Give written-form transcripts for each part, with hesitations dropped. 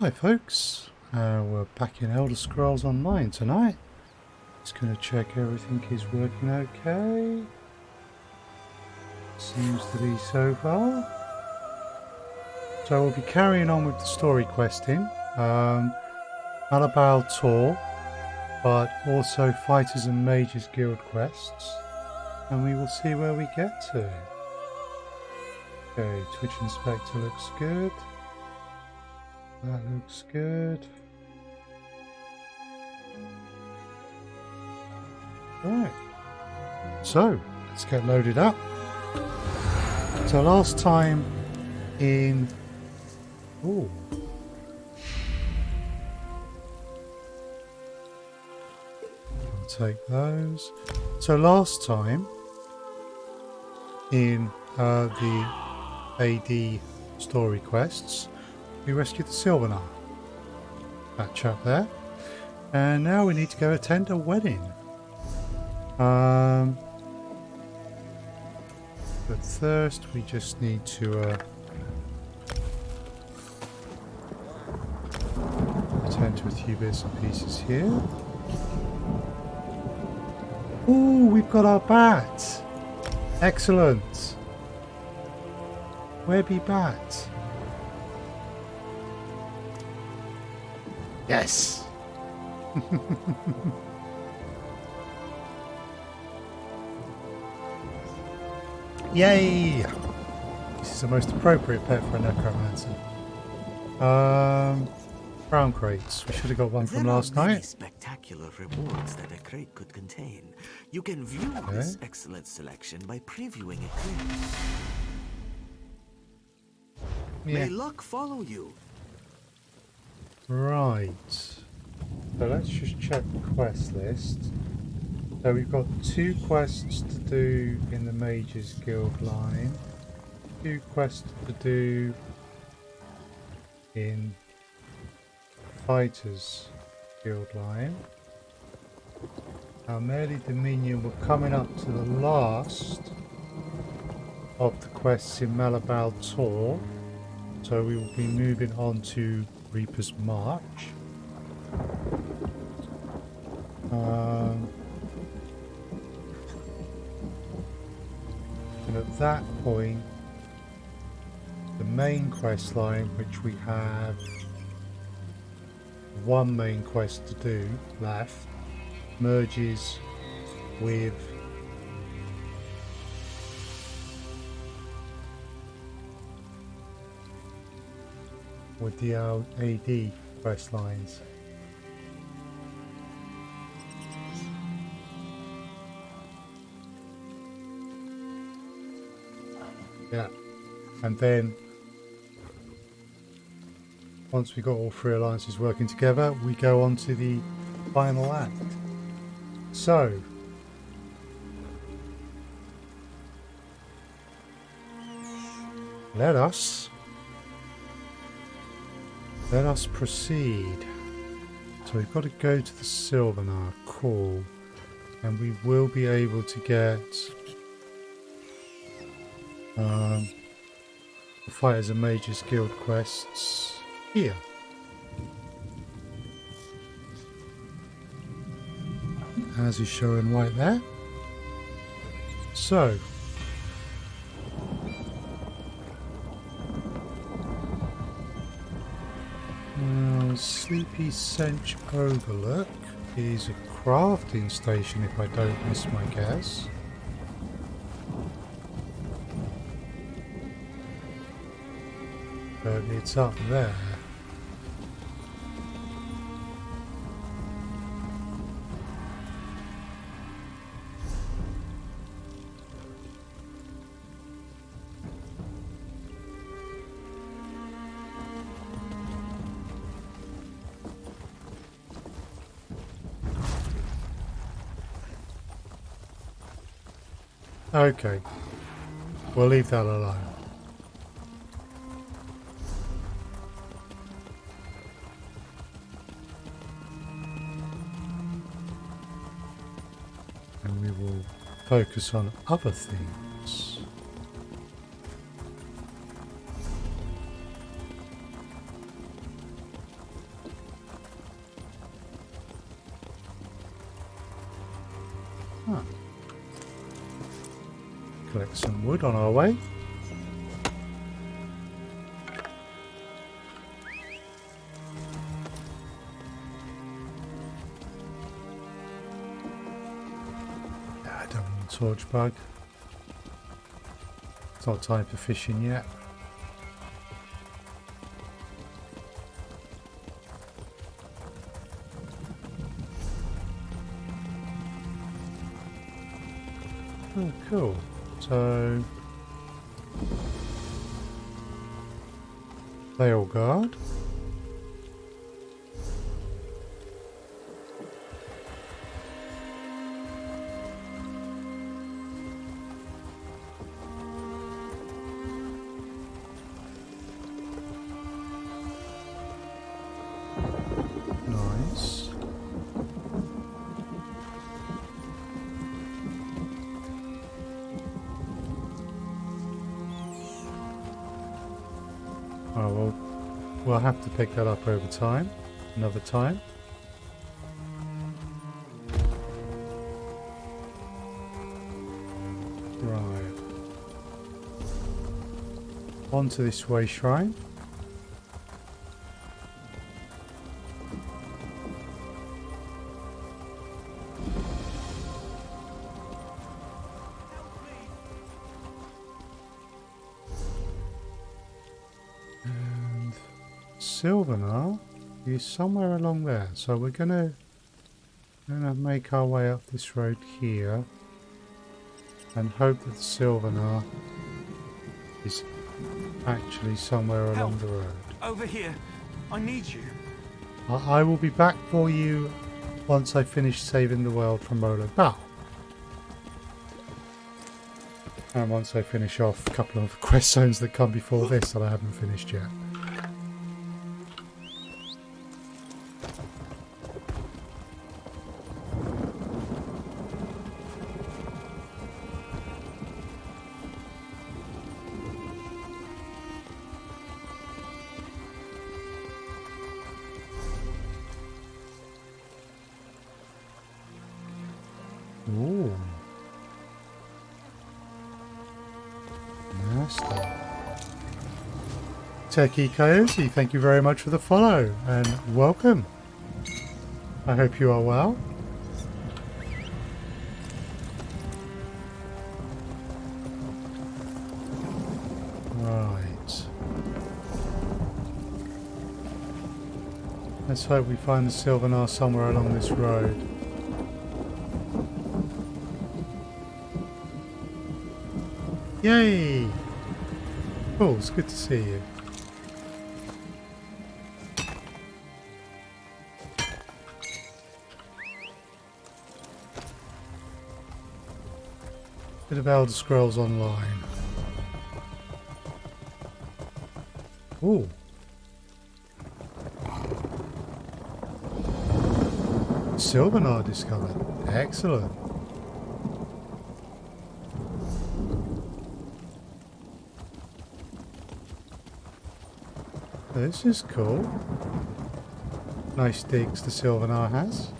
Hi folks, we're back in Elder Scrolls Online tonight. Just going to check everything is working okay. Seems to be so far. So we'll be carrying on with the story questing. Malabal Tour, but also Fighters and Mages Guild quests. And we will see where we get to. Okay, Twitch Inspector looks good. That looks good. Right. So, let's get loaded up. So last time in... Ooh. I'll take those. So last time in the AD story quests, we rescued the SIlvenar. That chap there. And now we need to go attend a wedding. But first we just need to attend to a few bits and pieces here. Oh, we've got our bat! Excellent! Where be bat? Yes! Yay! This is the most appropriate pet for a necromancer. Crown crates. We should have got one from last night. Spectacular rewards that a crate could contain. You can view this excellent selection by previewing a crate. Yeah. May luck follow you. Right. So let's just check the quest list. So we've got 2 quests to do in the Mages Guild line, 2 quests to do in Fighters Guild line. Our Merely Dominion, we're coming up to the last of the quests in Malabal Tor, so we will be moving on to Reaper's March. And at that point, the main quest line, which we have 1 main quest to do left, merges with the AD quest lines. Yeah, and then once we got all 3 alliances working together, we go on to the final act. So, let us proceed. So we've got to go to the SilveNar, cool, and we will be able to get the Fighters and Mages Guild quests here. As is showing right there. So Sleepy Sench Overlook is a crafting station, if I don't miss my guess. But it's up there. Okay, we'll leave that alone. And we will focus on other things. Huh. Collect some wood on our way. I don't want a torch bug. It's not time for fishing yet. Oh, cool. So they all guard. Nice. Oh well, we'll have to pick that up over time, another time. Right. Onto this way shrine. SilveNar is somewhere along there, so we're gonna make our way up this road here and hope that the SilveNar is actually somewhere along the road. Over here, I need you. I will be back for you once I finish saving the world from Molo Bao. And once I finish off a couple of quest zones that come before this that I haven't finished yet. Ooh. Nasty. Techie Coyote, thank you very much for the follow and welcome. I hope you are well. Right. Let's hope we find the SilveNar somewhere along this road. Yay! Oh, it's good to see you. Bit of Elder Scrolls Online. Ooh. SilveNar discovered. Excellent. This is cool. Nice digs the SilveNar has.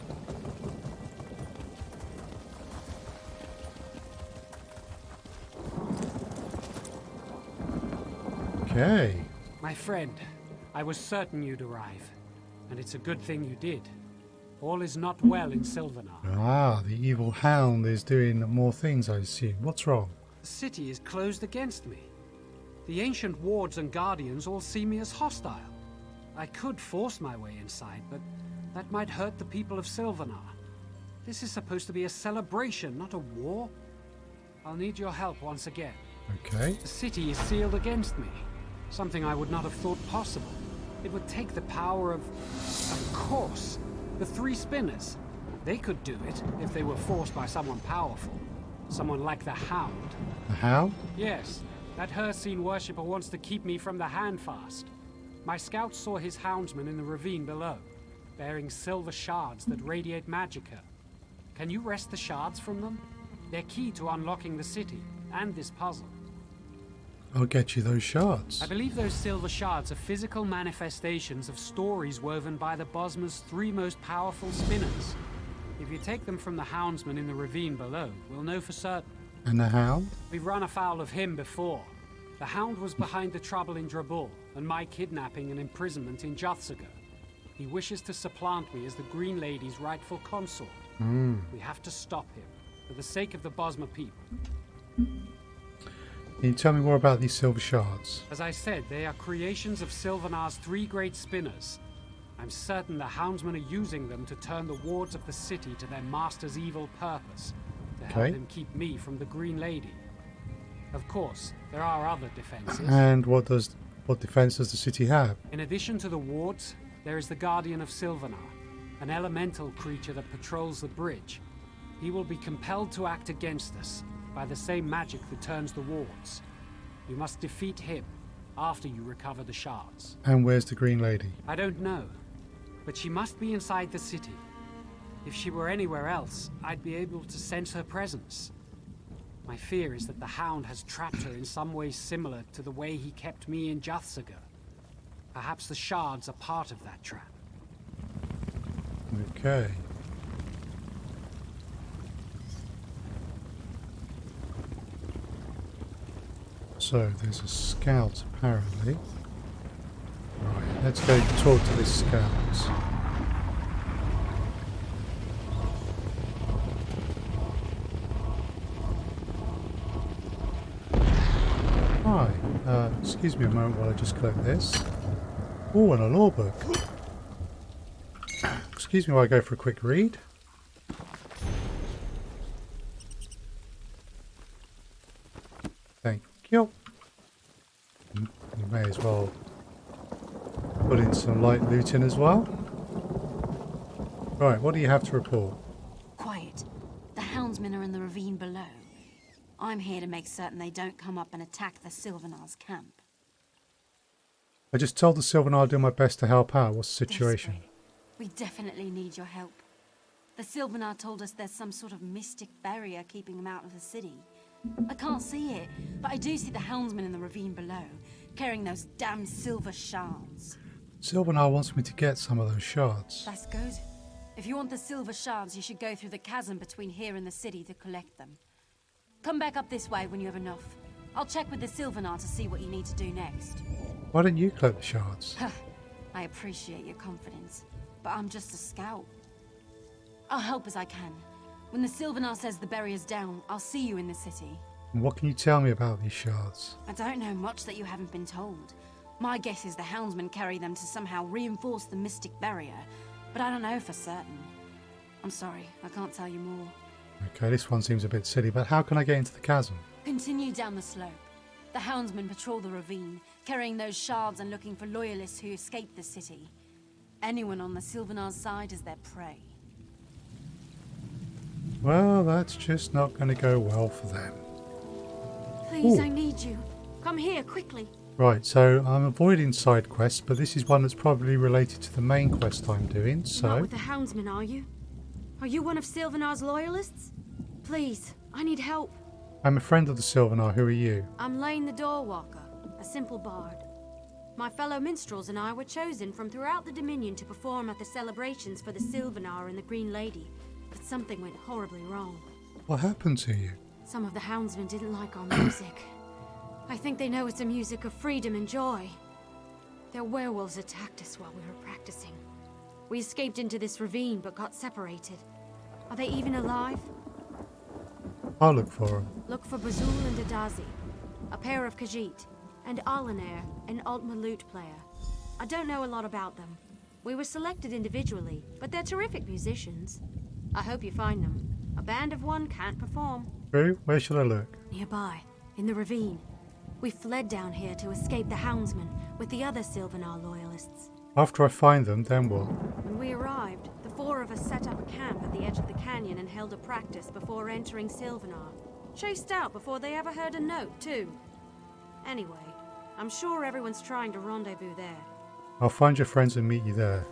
Okay. My friend, I was certain you'd arrive, and it's a good thing you did. All is not well in SilveNar. Ah, the evil Hound is doing more things, I assume. What's wrong? The city is closed against me. The ancient wards and guardians all see me as hostile. I could force my way inside, but that might hurt the people of SilveNar. This is supposed to be a celebration, not a war. I'll need your help once again. Okay. The city is sealed against me, something I would not have thought possible. It would take the power of course, the Three Spinners. They could do it if they were forced by someone powerful. Someone like the Hound. The Hound? Yes. That Hircine worshipper wants to keep me from the Handfast. My scouts saw his houndsmen in the ravine below, bearing silver shards that radiate magicka. Can you wrest the shards from them? They're key to unlocking the city, and this puzzle. I'll get you those shards. I believe those silver shards are physical manifestations of stories woven by the Bosma's three most powerful spinners. If you take them from the houndsman in the ravine below, we'll know for certain. And the Hound? We've run afoul of him before. The Hound was behind the trouble in Drabul, and my kidnapping and imprisonment in Jofnir. He wishes to supplant me as the Green Lady's rightful consort. We have to stop him, for the sake of the Bosma people. Can you tell me more about these silver shards? As I said, they are creations of Silvenar's 3 great spinners. I'm certain the houndsmen are using them to turn the wards of the city to their master's evil purpose, to help him keep me from the Green Lady. Of course, there are other defenses. And what defense does the city have? In addition to the wards, there is the Guardian of SilveNar, an elemental creature that patrols the bridge. He will be compelled to act against us by the same magic that turns the wards. You must defeat him after you recover the shards. And where's the Green Lady? I don't know, but she must be inside the city. If she were anywhere else, I'd be able to sense her presence. My fear is that the Hound has trapped her in some way similar to the way he kept me in Jofnir. Perhaps the shards are part of that trap. Okay. So there's a scout apparently. Right, let's go talk to this scout. Hi, excuse me a moment while I just collect this. Oh, and a law book. Excuse me while I go for a quick read. Thank you. You may as well put in some light looting as well. Right, what do you have to report? Quiet. The houndsmen are in the ravine below. I'm here to make certain they don't come up and attack the Silvenar's camp. I just told the SilmarUK I'll do my best to help out. What's the situation? Desperate. We definitely need your help. The SilmarUK told us there's some sort of mystic barrier keeping them out of the city. I can't see it, but I do see the houndsmen in the ravine below, carrying those damn silver shards. SilmarUK wants me to get some of those shards. That's good. If you want the silver shards, you should go through the chasm between here and the city to collect them. Come back up this way when you have enough. I'll check with the SilmarUK to see what you need to do next. Why don't you collect the shards? I appreciate your confidence, but I'm just a scout. I'll help as I can. When the SilmarUK says the barrier's down, I'll see you in the city. And what can you tell me about these shards? I don't know much that you haven't been told. My guess is the houndsmen carry them to somehow reinforce the mystic barrier, but I don't know for certain. I'm sorry, I can't tell you more. Okay, this one seems a bit silly, but how can I get into the chasm? Continue down the slope. The houndsmen patrol the ravine, carrying those shards and looking for loyalists who escaped the city. Anyone on the SilmarUK's side is their prey. Well, that's just not going to go well for them. Please, Ooh. I need you. Come here, quickly. Right, so I'm avoiding side quests, but this is one that's probably related to the main quest I'm doing, Not so... with the houndsmen, are you? Are you one of SilmarUK's loyalists? Please, I need help. I'm a friend of the SilmarUK, who are you? I'm Lane the Doorwalker, a simple bard. My fellow minstrels and I were chosen from throughout the Dominion to perform at the celebrations for the SilmarUK and the Green Lady, but something went horribly wrong. What happened to you? Some of the houndsmen didn't like our music. I think they know it's a music of freedom and joy. Their werewolves attacked us while we were practicing. We escaped into this ravine but got separated. Are they even alive? I'll look for them. Look for Bazul and Adazi, a pair of Khajiit, and Alanair, an Altma lute player. I don't know a lot about them. We were selected individually, but they're terrific musicians. I hope you find them. A band of one can't perform. True? Where should I look? Nearby, in the ravine. We fled down here to escape the houndsmen with the other SilmarUK loyalists. After I find them, then what? When we arrived, the 4 of us set up a camp at the edge of the canyon and held a practice before entering SilmarUK. Chased out before they ever heard a note, too. Anyway, I'm sure everyone's trying to rendezvous there. I'll find your friends and meet you there.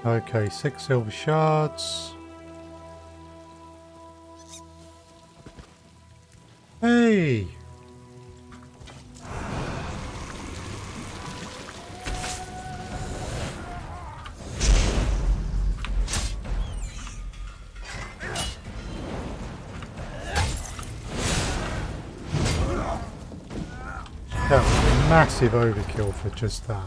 Okay, 6 silver shards. Hey! massive overkill for just that.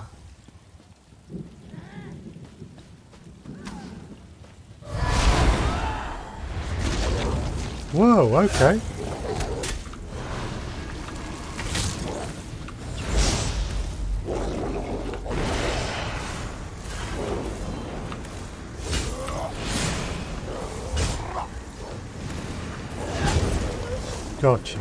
Whoa, okay. Gotcha.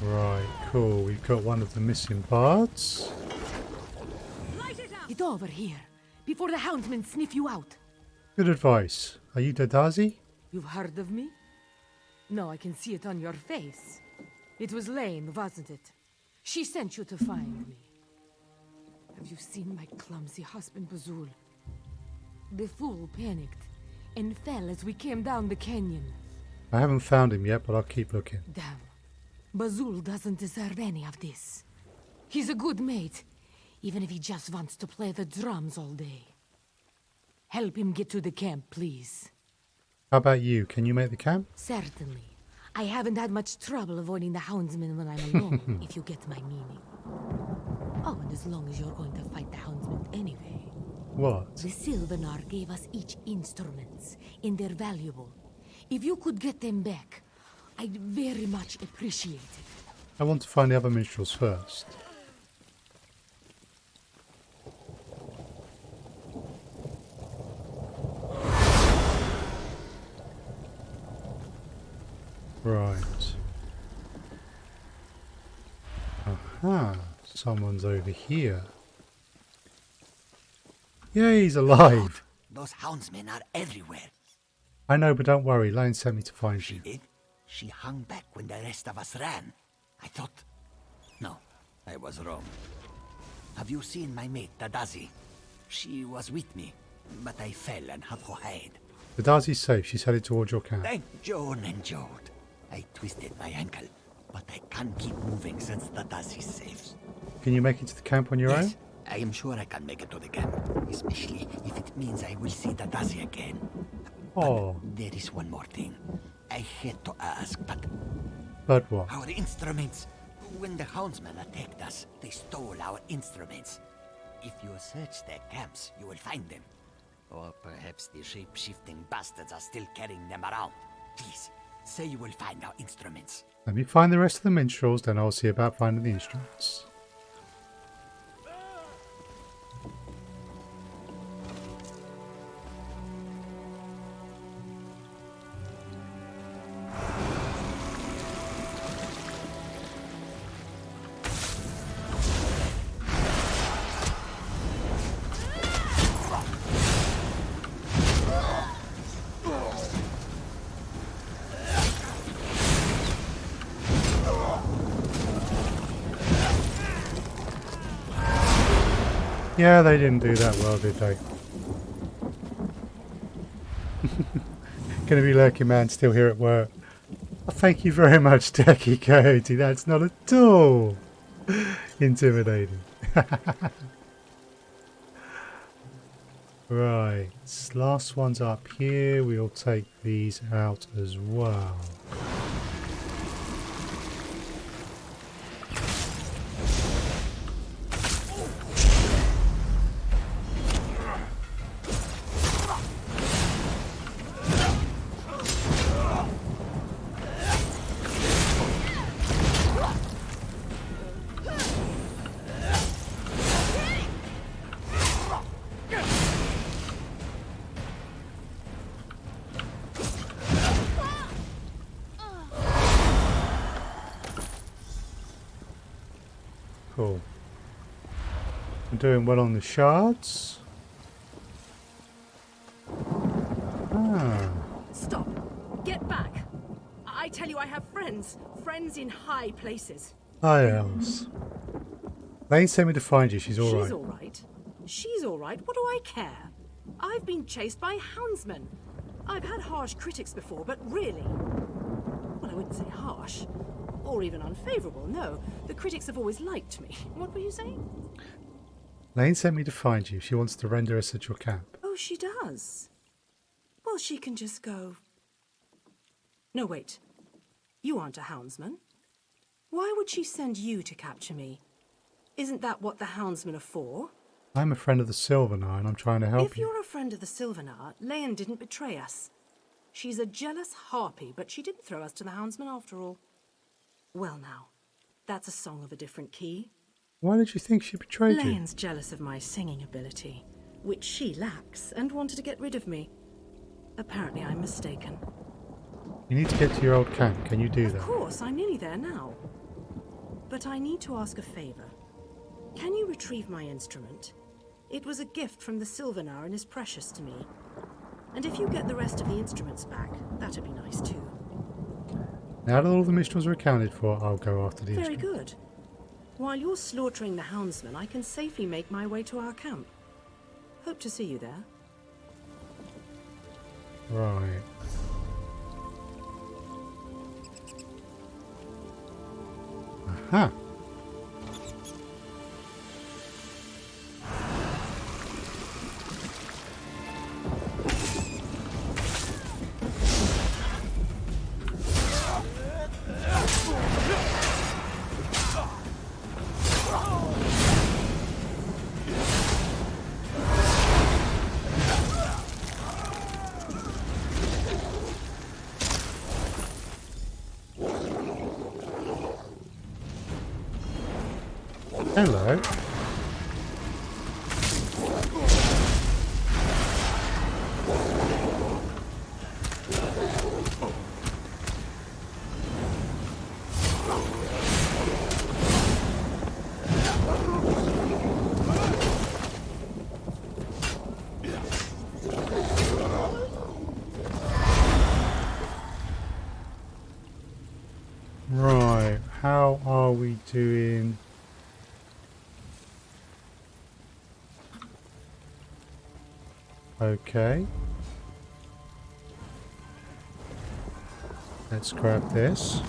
Right, cool. We've got one of the missing parts. Get over here, before the houndsmen sniff you out. Good advice. Are you Dadazi? You've heard of me? No, I can see it on your face. It was Lane, wasn't it? She sent you to find me. Have you seen my clumsy husband, Bazul? The fool panicked and fell as we came down the canyon. I haven't found him yet, but I'll keep looking. Damn. Bazul doesn't deserve any of this. He's a good mate, even if he just wants to play the drums all day. Help him get to the camp, please. How about you? Can you make the camp? Certainly. I haven't had much trouble avoiding the houndsmen when I'm alone, if you get my meaning. Oh, and as long as you're going to fight the houndsmen anyway. What? The SIlvenar gave us each instruments, and they're valuable. If you could get them back, I'd very much appreciate it. I want to find the other minstrels first. Right. Aha. Someone's over here. Yeah, he's alive. Those houndsmen are everywhere. I know, but don't worry. Lane sent me to find She you. did? She hung back when the rest of us ran. I thought... No, I was wrong. Have you seen my mate, Dadazi? She was with me, but I fell and had to hide. Dadazi's safe. She's headed towards your camp. Thank Joan and Jode. I twisted my ankle, but I can't keep moving since Dadazi's safe. Can you make it to the camp on your own? Yes, I am sure I can make it to the camp, especially if it means I will see Dadazi again. Oh. But there is one more thing. I hate to ask, but But what? our instruments. When the houndsmen attacked us, they stole our instruments. If you search their camps, you will find them. Or perhaps the shape-shifting bastards are still carrying them around. Please, say you will find our instruments. Let me find the rest of the minstrels, then I'll see about finding the instruments. Yeah, they didn't do that well, did they? Gonna be lurking man still here at work. Oh, thank you very much, Decky Coyote. That's not at all intimidating. Right, last one's up here. We'll take these out as well. Cool. I'm doing well on the shards. Ah. Stop. Get back. I tell you, I have friends. Friends in high places. Hi, Els. Lane sent me to find you. She's alright. She's all right. She's all right. What do I care? I've been chased by houndsmen. I've had harsh critics before, but really... Well, I wouldn't say harsh. Or even unfavorable, no. The critics have always liked me. What were you saying? Lane sent me to find you. She wants to render us at your camp. Oh, she does? Well, Well, she can just go... No, wait. You aren't a houndsman. Why would she send you to capture me? Isn't that what the houndsmen are for? I'm a friend of the SilveNar and I'm trying to help If you. you're a friend of the SilveNar, Leyen didn't betray us. She's a jealous harpy, but she didn't throw us to the houndsmen after all. Well now, that's a song of a different key. Why did you think she betrayed you? Leyen's jealous of my singing ability, which she lacks, and wanted to get rid of me. Apparently I'm mistaken. You need to get to your old camp. Can you do Of that? course, I'm nearly there now. But I need to ask a favor. Can you retrieve my instrument? It was a gift from the SilveNar and is precious to me. And if you get the rest of the instruments back, that'd be nice too. Now that all the Minstrels are accounted for, I'll go after the Very instrument. good. While you're slaughtering the houndsmen, I can safely make my way to our camp. Hope to see you there. Right. Aha. Hello. Right, how are we doing? Okay. Let's grab this.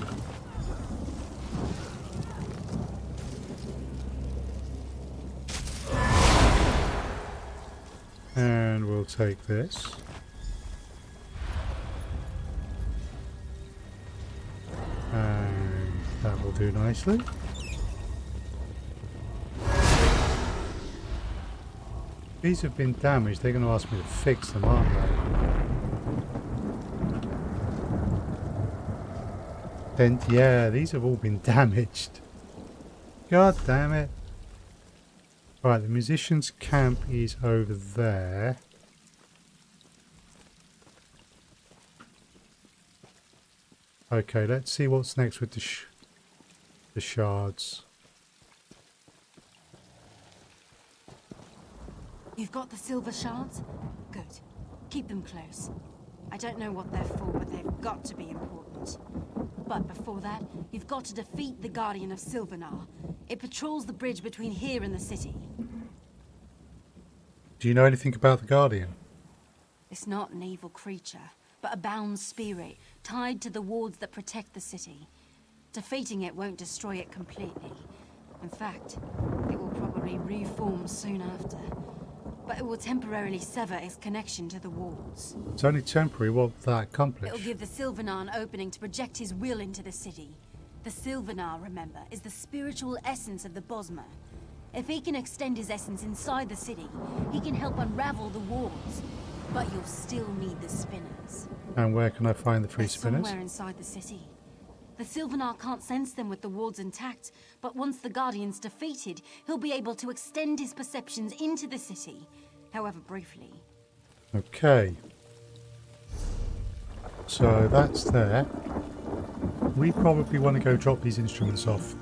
And we'll take this. And that will do nicely. These have been damaged. They're going to ask me to fix them, aren't they? Then, yeah, these have all been damaged. God damn it. Right, the musician's camp is over there. Okay, let's see what's next with the shards. You've got the silver shards? Good. Keep them close. I don't know what they're for, but they've got to be important. But before that, you've got to defeat the Guardian of SilveNar. It patrols the bridge between here and the city. Do you know anything about the Guardian? It's not an evil creature, but a bound spirit tied to the wards that protect the city. Defeating it won't destroy it completely. In fact, it will probably reform soon after. But it will temporarily sever its connection to the wards. It's only temporary. What will that accomplish? It'll give the SilveNar an opening to project his will into the city. The SilveNar, remember, is the spiritual essence of the Bosmer. If he can extend his essence inside the city, he can help unravel the wards. But you'll still need the spinners. And where can I find the three They're spinners? somewhere inside the city. The SilveNar can't sense them with the wards intact, but once the Guardian's defeated, he'll be able to extend his perceptions into the city, however briefly. Okay. So that's there. We probably want to go drop these instruments off.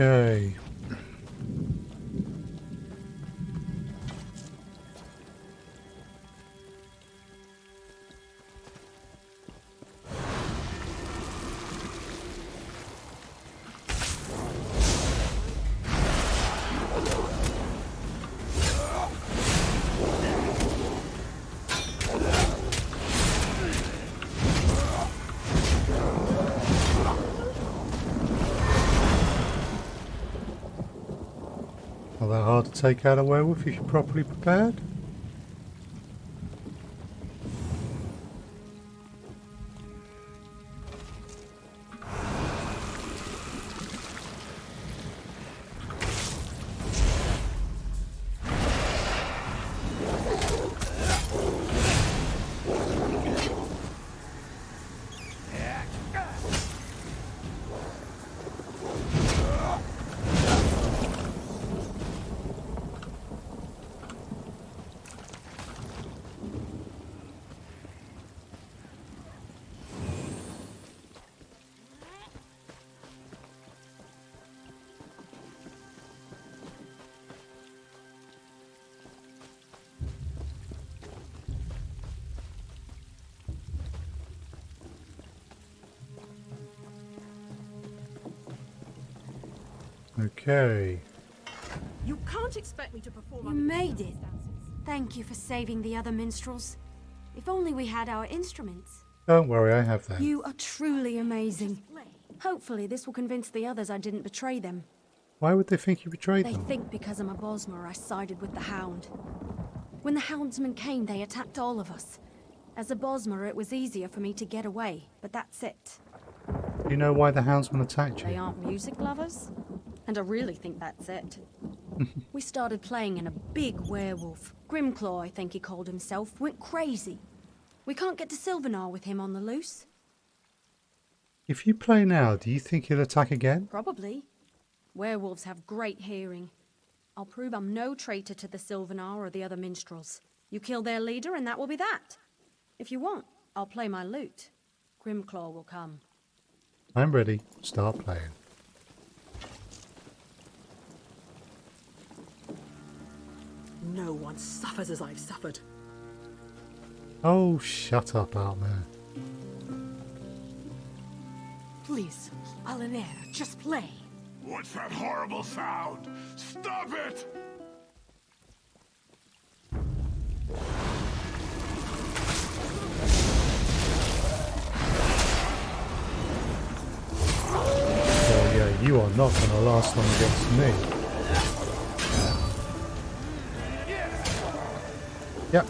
Okay. Not that hard to take out a werewolf if you're properly prepared. Okay. You can't expect me to perform. You under these made it. circumstances. Thank you for saving the other minstrels. If only we had our instruments. Don't worry, I have them. You are truly amazing. Hopefully this will convince the others I didn't betray them. Why would they think you betrayed They them? think because I'm a Bosmer I sided with the Hound. When the Houndsmen came, they attacked all of us. As a Bosmer, it was easier for me to get away, but that's it. Do you know why the Houndsmen attacked They you? aren't music lovers? And I really think that's it. We started playing and a big werewolf, Grimclaw I think he called himself, went crazy. We can't get to SIlvenar with him on the loose. If you play now, do you think he'll attack again? Probably. Werewolves have great hearing. I'll prove I'm no traitor to the SIlvenar or the other minstrels. You kill their leader and that will be that. If you want, I'll play my lute. Grimclaw will come. I'm ready. Start playing. No one suffers as I've suffered. Oh, shut up out there. Please, Alaner, just play. What's that horrible sound? Stop it! Oh yeah, you are not going to last long against me. Yep.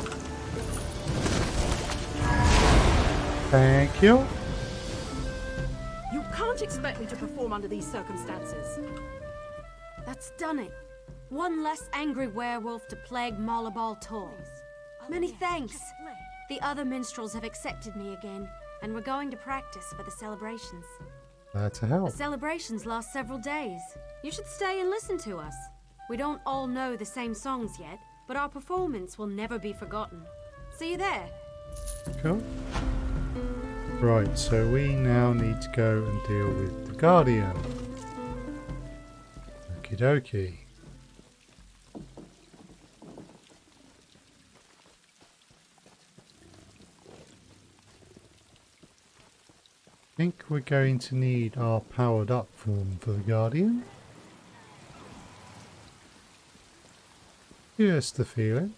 Thank you. You can't expect me to perform under these circumstances. That's done it. One less angry werewolf to plague Malabal Tor. Many thanks. The other minstrels have accepted me again, and we're going to practice for the celebrations. Glad to The help. celebrations last several days. You should stay and listen to us. We don't all know the same songs yet, but our performance will never be forgotten. See you there. Cool. Right, so we now need to go and deal with the Guardian. Okie dokie. I think we're going to need our powered up form for the Guardian. Just the feeling.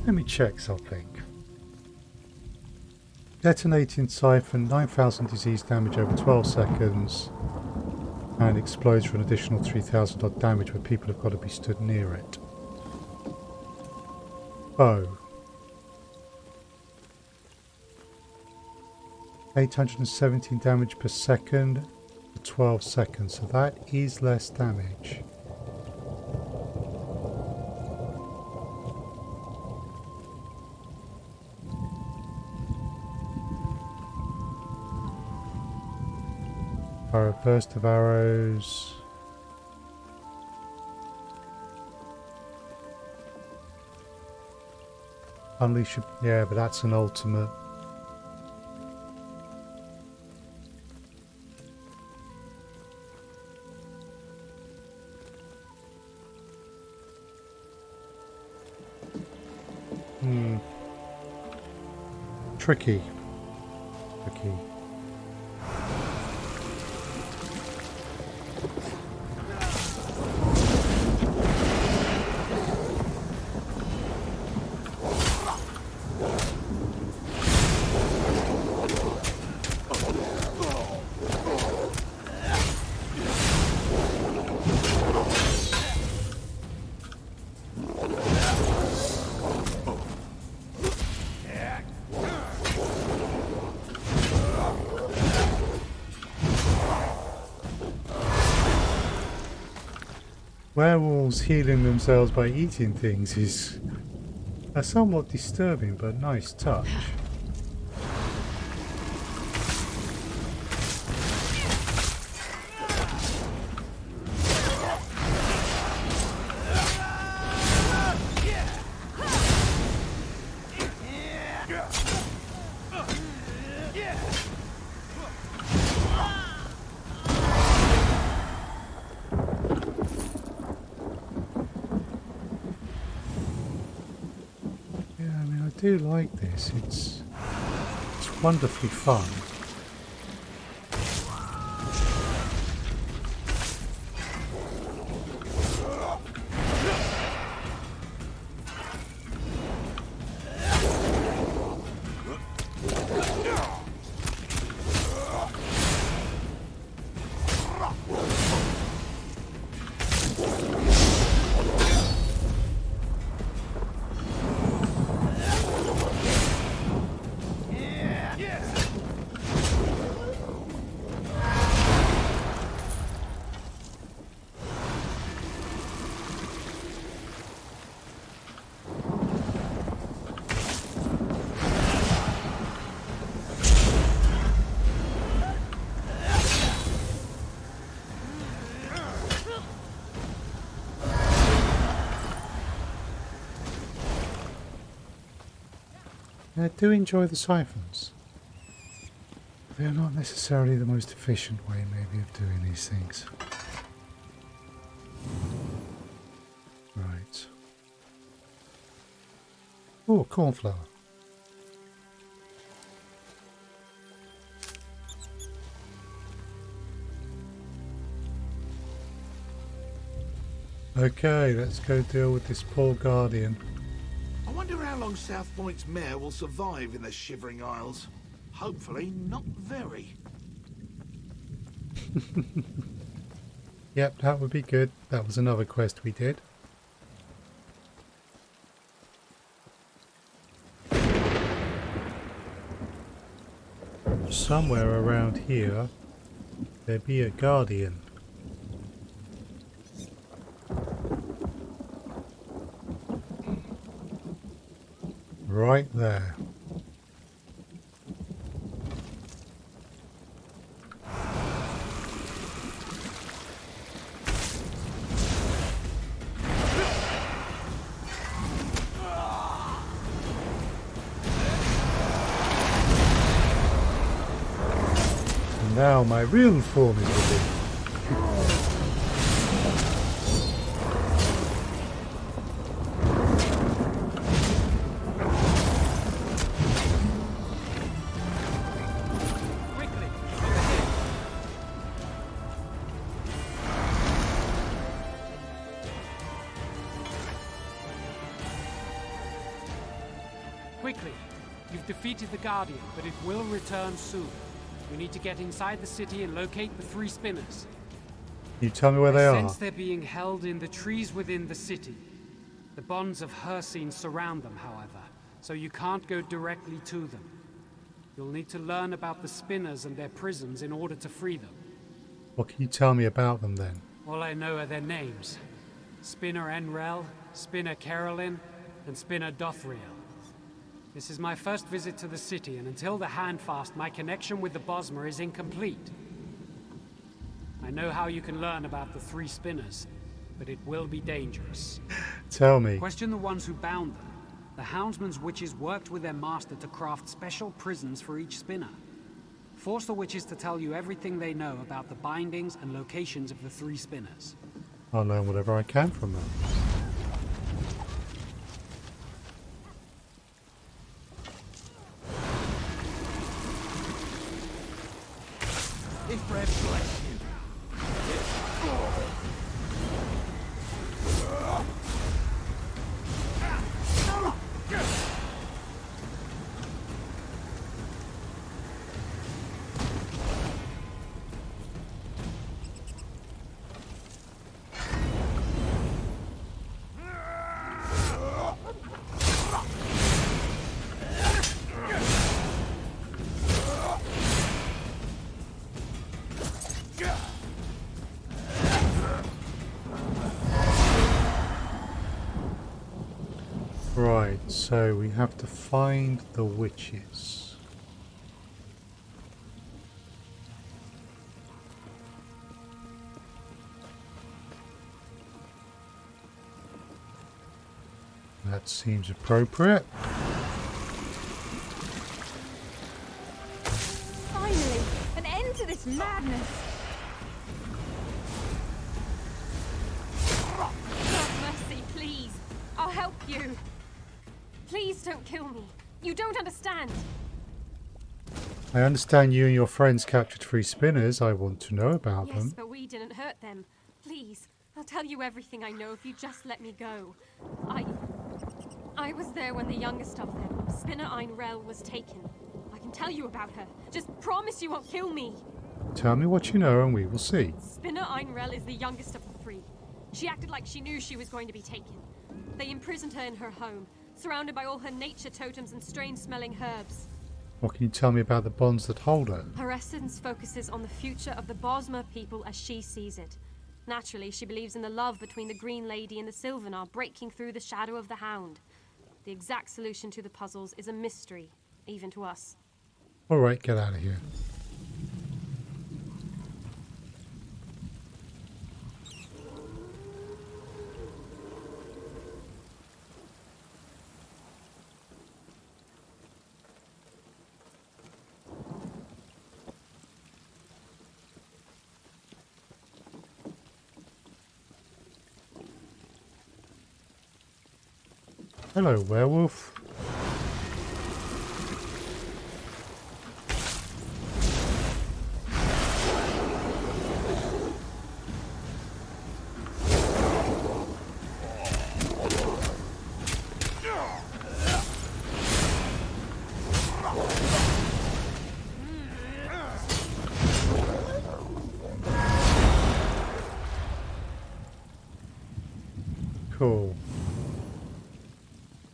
Let me check something. Detonating siphon, 9,000 disease damage over 12 seconds. And explodes for an additional 3,000 odd damage where people have got to be stood near it. Bow. 817 damage per second for 12 seconds, so that is less damage. Fire a burst of arrows. Unleash. Yeah, but that's an ultimate. Tricky. Tricky. Werewolves healing themselves by eating things is a somewhat disturbing but nice touch. I do like this. It's wonderfully fun. I do enjoy the siphons. They are not necessarily the most efficient way, maybe, of doing these things. Right. Oh, cornflower. Okay, let's go deal with this poor guardian. I wonder how long South Point's mayor will survive in the Shivering Isles. Hopefully not very. Yep, that would be good. That was another quest we did. Somewhere around here, there be a guardian. Right there. And now my real form is revealed. Quickly! You've defeated the Guardian, but it will return soon. We need to get inside the city and locate the 3 spinners. Can you tell me where they are? Since they're being held in the trees within the city. The bonds of Hircine surround them, however, so you can't go directly to them. You'll need to learn about the spinners and their prisons in order to free them. What can you tell me about them then? All I know are their names. Spinner Enrel, Spinner Carolyn, and Spinner Dothriel. This is my first visit to the city, and until the Handfast, my connection with the Bosmer is incomplete. I know how you can learn about the 3 spinners, but it will be dangerous. Tell me. Question the ones who bound them. The Houndsman's witches worked with their master to craft special prisons for each spinner. Force the witches to tell you everything they know about the bindings and locations of the 3 spinners. I'll learn whatever I can from them. Ifrem bless you. Right, so we have to find the witches. That seems appropriate. Finally, an end to this madness. Have mercy, please. I'll help you. Please don't kill me. You don't understand. I understand you and your friends captured 3 spinners. I want to know about Yes, them. but we didn't hurt them. Please, I'll tell you everything I know if you just let me go. I was there when the youngest of them, Spinner Einrel, was taken. I can tell you about her. Just promise you won't kill me. Tell me what you know and we will see. Spinner Einrel is the youngest of the 3. She acted like she knew she was going to be taken. They imprisoned her in her home, surrounded by all her nature totems and strange-smelling herbs. What can you tell me about the bonds that hold her? Her essence focuses on the future of the Bosmer people as she sees it. Naturally, she believes in the love between the Green Lady and the SIlvenar breaking through the shadow of the Hound. The exact solution to the puzzles is a mystery, even to us. Alright, get out of here. Hello, werewolf. Cool.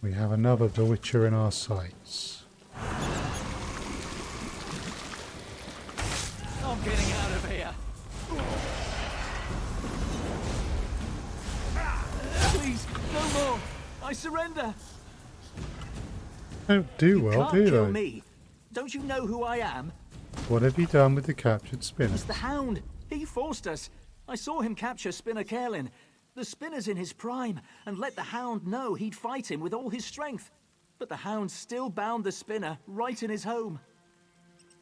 We have another Bewitcher in our sights. I'm getting out of here. Please, no more. I surrender. Don't do well, do Can't kill they? me. Don't you know who I am? What have you done with the captured It's spinners? the Hound. He forced us. I saw him capture Spinner Carlin. The Spinner's in his prime, and let the Hound know he'd fight him with all his strength. But the Hound still bound the Spinner right in his home.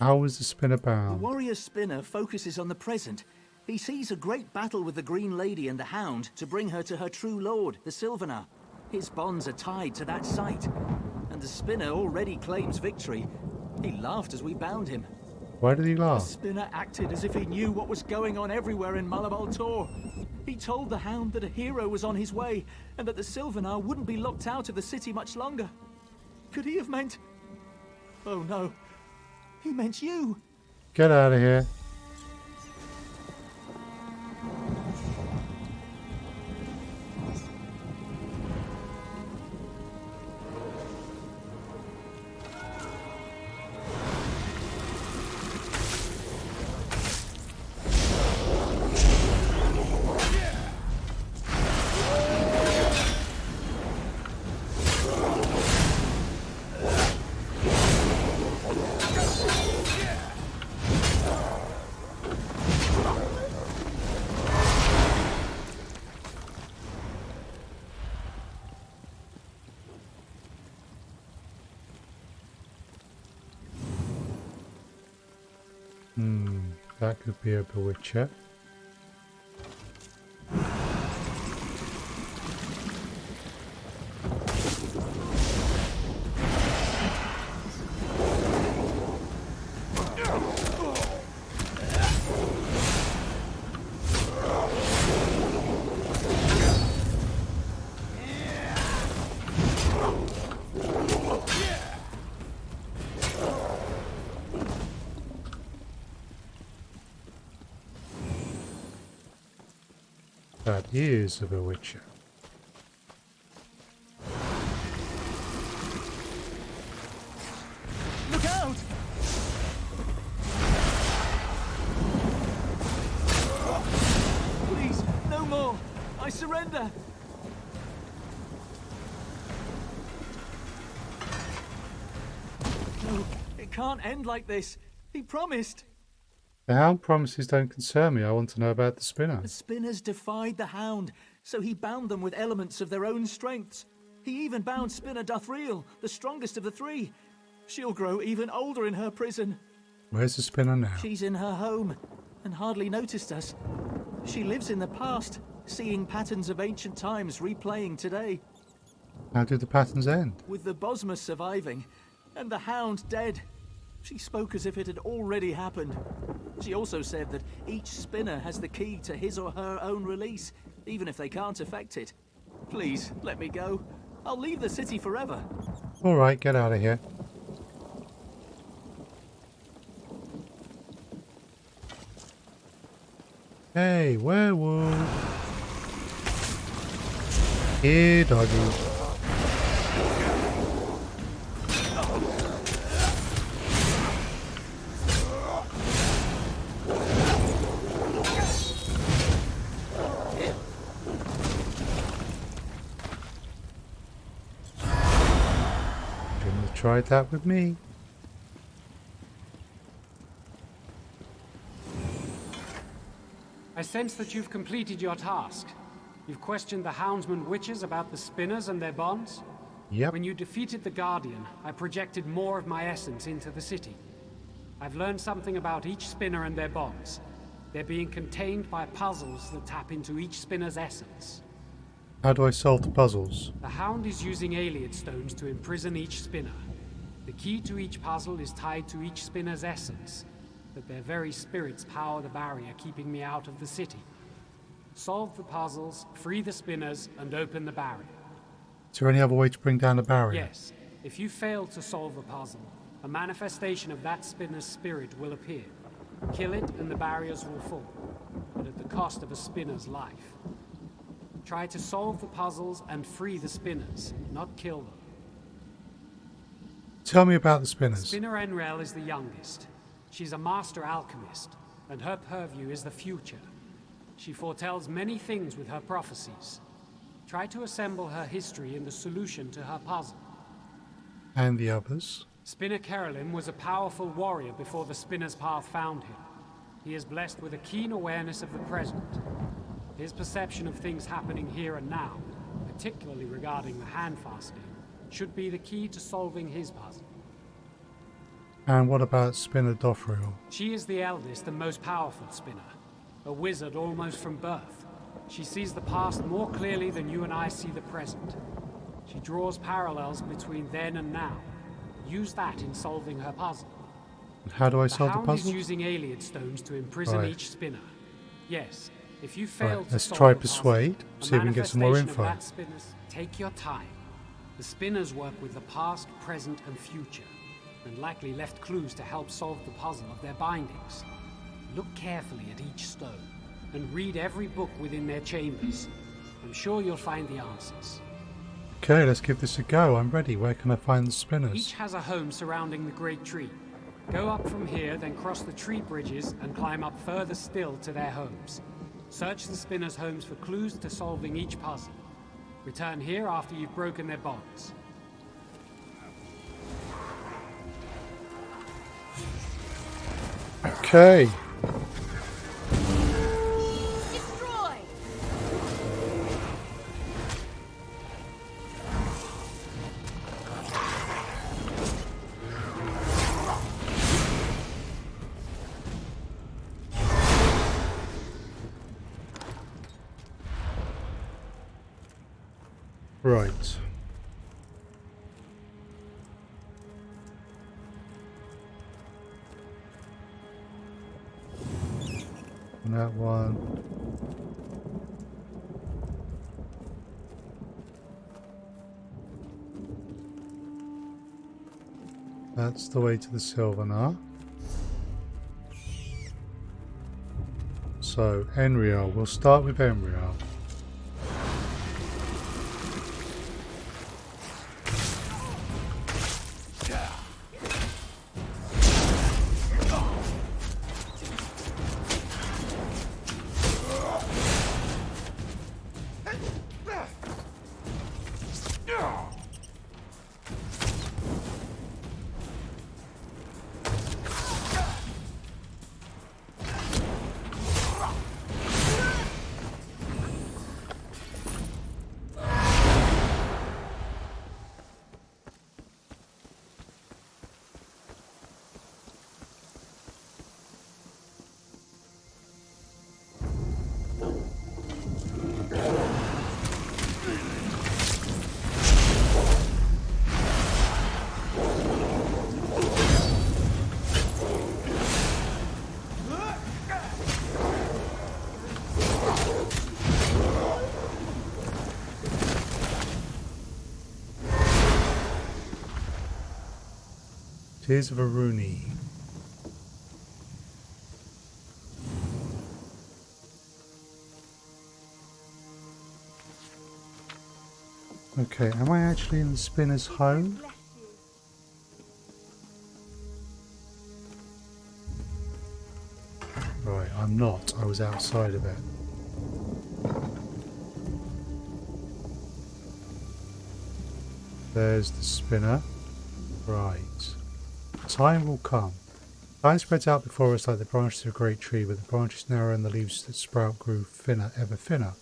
How was the spinner The bound? warrior Spinner focuses on the present. He sees a great battle with the Green Lady and the Hound to bring her to her true lord, the SIlvenar. His bonds are tied to that sight, and the Spinner already claims victory. He laughed as we bound him. Why did he The laugh? Spinner acted as if he knew what was going on everywhere in Malabal Tor. He told the Hound that a hero was on his way, and that the SIlvenar wouldn't be locked out of the city much longer. Could he have meant... Oh no. He meant you. Get out of here. That could be a bewitcher. That is a bewitcher. Look out! Please, no more! I surrender! No, it can't end like this. He promised. The Hound promises don't concern me. I want to know about the spinner. The spinners defied the Hound, so he bound them with elements of their own strengths. He even bound Spinner Dothreel, the strongest of the three. She'll grow even older in her prison. Where's the spinner now? She's in her home, and hardly noticed us. She lives in the past, seeing patterns of ancient times replaying today. How did the patterns end? With the Bosma surviving, and the Hound dead. She spoke as if it had already happened. She also said that each spinner has the key to his or her own release, even if they can't affect it. Please, let me go. I'll leave the city forever. Alright, get out of here. Hey, werewolf. Here, doggy. Tried that with me. I sense that you've completed your task. You've questioned the Houndsman witches about the spinners and their bonds. Yep. When you defeated the Guardian, I projected more of my essence into the city. I've learned something about each spinner and their bonds. They're being contained by puzzles that tap into each spinner's essence. How do I solve the puzzles? The Hound is using Ayleid stones to imprison each spinner. The key to each puzzle is tied to each spinner's essence, that their very spirits power the barrier keeping me out of the city. Solve the puzzles, free the spinners, and open the barrier. Is there any other way to bring down the barrier? Yes. If you fail to solve a puzzle, a manifestation of that spinner's spirit will appear. Kill it and the barriers will fall, but at the cost of a spinner's life. Try to solve the puzzles and free the spinners, not kill them. Tell me about the spinners. Spinner Enrel is the youngest. She's a master alchemist, and her purview is the future. She foretells many things with her prophecies. Try to assemble her history in the solution to her puzzle. And the others? Spinner Kerelim was a powerful warrior before the Spinner's Path found him. He is blessed with a keen awareness of the present. His perception of things happening here and now, particularly regarding the hand-fasting, should be the key to solving his puzzle. And what about Spinner Dothreel? She is the eldest and most powerful spinner, a wizard almost from birth. She sees the past more clearly than you and I see the present. She draws parallels between then and now. Use that in solving her puzzle. And how do I solve the Hound puzzle? is using Ayleid stones to imprison each spinner. Yes, if you fail to let's solve try the puzzle, persuade, a see if we can get some more manifestation of info. that spinner's- Take your time. The spinners work with the past, present, and future, and likely left clues to help solve the puzzle of their bindings. Look carefully at each stone, and read every book within their chambers. I'm sure you'll find the answers. Okay, let's give this a go. I'm ready. Where can I find the spinners? Each has a home surrounding the Great Tree. Go up from here, then cross the tree bridges and climb up further still to their homes. Search the spinners' homes for clues to solving each puzzle. Return here after you've broken their bonds. Okay. Destroy! Right. And that one. That's the way to the SilveNar. So, Enriar. We'll start with Enriar. Tears of Aruni. Okay, am I actually in the spinner's home? Right, I'm not. I was outside of it. There's the spinner. Right. Time will come. Time spreads out before us like the branches of a great tree, with the branches narrow and the leaves that sprout grew thinner, ever thinner.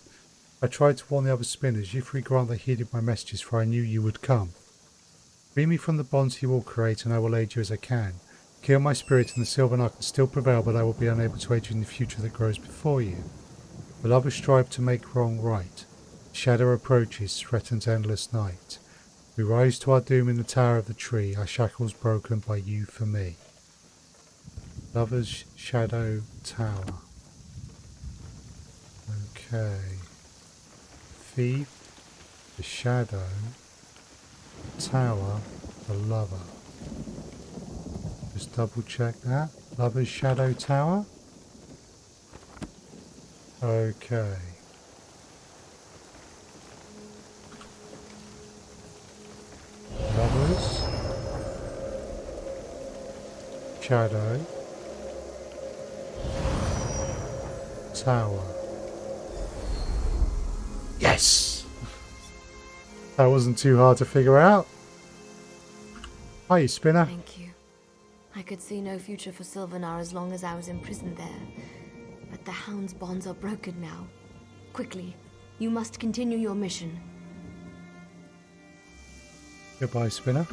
I tried to warn the other spinners. You three grant they heeded my messages, for I knew you would come. Free me from the bonds he will create, and I will aid you as I can. Kill my spirit, and the SilveNar can still prevail, but I will be unable to aid you in the future that grows before you. The lovers strive to make wrong right. Shadow approaches, threatens endless night. We rise to our doom in the tower of the tree, our shackles broken by you for me. Lover's Shadow Tower. Okay. Thief, the Shadow, Tower, the Lover. Just double check that. Lover's Shadow Tower. Okay. Lovers, Shadow, Tower. Yes! That wasn't too hard to figure out. Hi, Spinner. Thank you. I could see no future for SilveNar as long as I was imprisoned there. But the Hound's bonds are broken now. Quickly, you must continue your mission. Goodbye, Spinner.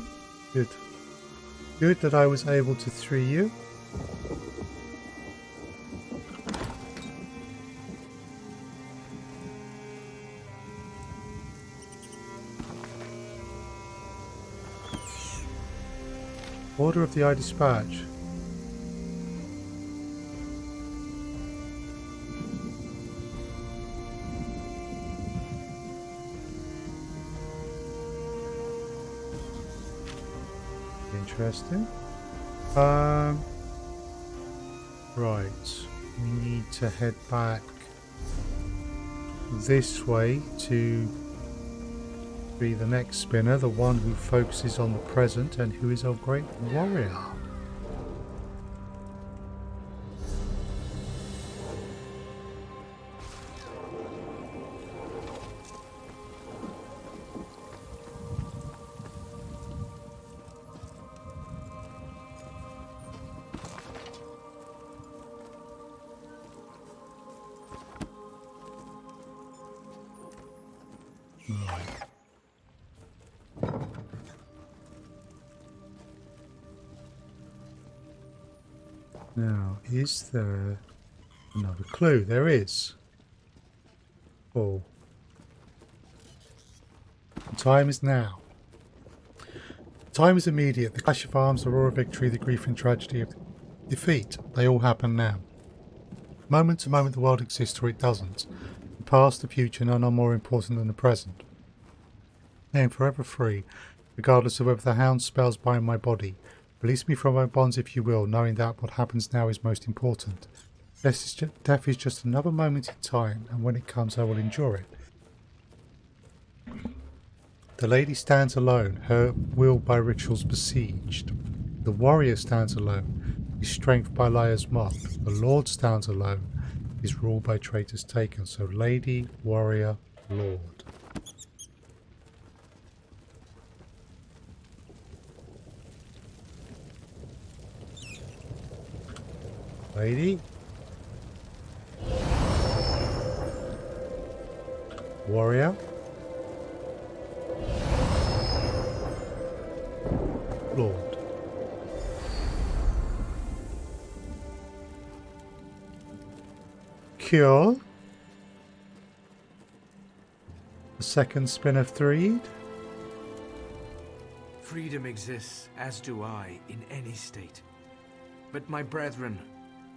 Good. Good that I was able to free you. Order of the Eye Dispatch. Interesting. Right. We need to head back this way to be the next spinner, the one who focuses on the present and who is a great warrior. Now, is there another clue? There is. Oh. time is now. Time is immediate. The clash of arms, the roar of victory, the grief and tragedy of defeat. They all happen now. Moment to moment the world exists or it doesn't. The past, the future, none are more important than the present. I am forever free, regardless of whether the Hound spells bind my body. Release me from my bonds if you will, knowing that what happens now is most important. Death is just another moment in time, and when it comes I will endure it. The lady stands alone, her will by rituals besieged. The warrior stands alone, his strength by liars mocked. The lord stands alone, his rule by traitors taken. So lady, warrior, lord. Lady. Warrior. Lord. Cure. The second spin of Threed. Freedom exists, as do I, in any state. But my brethren,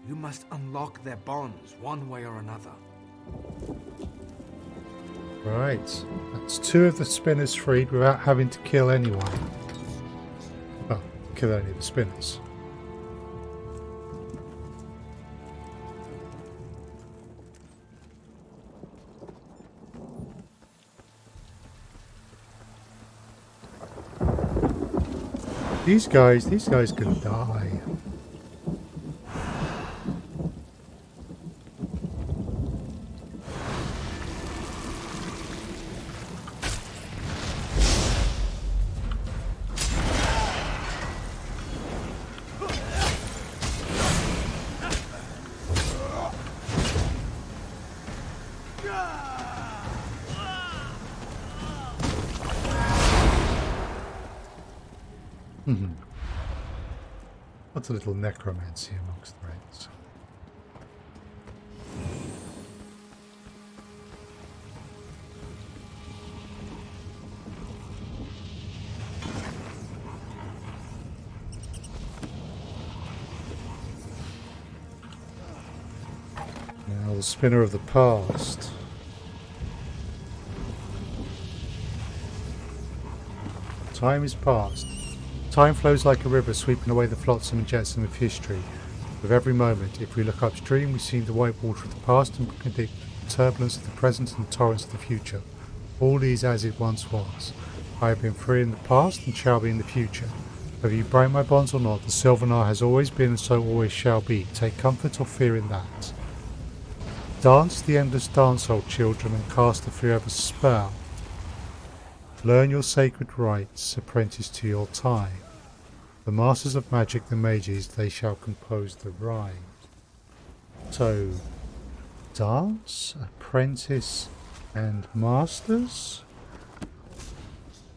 you must unlock their bonds one way or another. Right. That's 2 of the spinners freed without having to kill anyone. Well, kill only the spinners. These guys can die. What's a little necromancy amongst friends? Now the spinner of the past. Time is past. Time flows like a river, sweeping away the flotsam and jetsam of history. With every moment, if we look upstream, we see the white water of the past and predict the turbulence of the present and the torrents of the future. All is as it once was. I have been free in the past and shall be in the future. Whether you break my bonds or not, the SIlvenar has always been and so always shall be. Take comfort or fear in that. Dance the endless dance, old children, and cast the forever spell. Learn your sacred rites, apprentice to your time. The masters of magic, the mages, they shall compose the rhyme. So, dance, apprentice, and masters?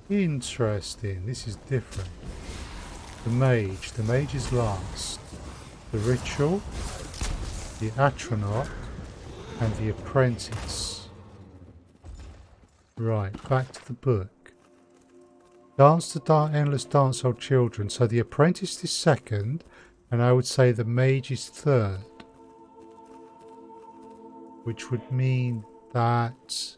Interesting, this is different. The mage is last. The ritual, the atronach, and the apprentice. Right, back to the book. Dance the endless dance, old children. So the apprentice is second, and I would say the mage is third. Which would mean that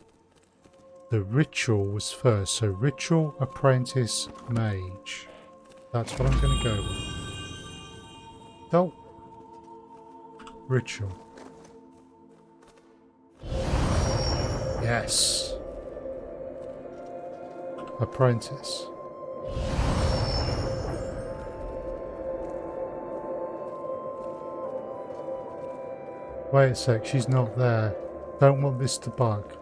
the ritual was first. So ritual, apprentice, mage. That's what I'm going to go with. Oh. Ritual. Yes. Apprentice. Wait a sec, she's not there. Don't want this to bug.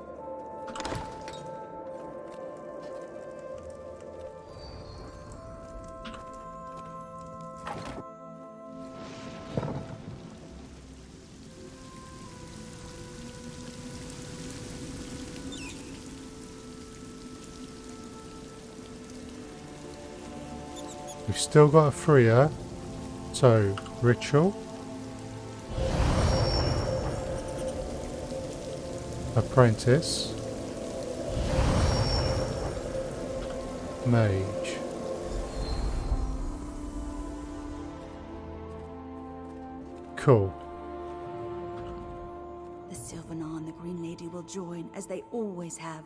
We've still got a freer, so ritual, apprentice, mage. Cool. The SilveNar and the Green Lady will join, as they always have.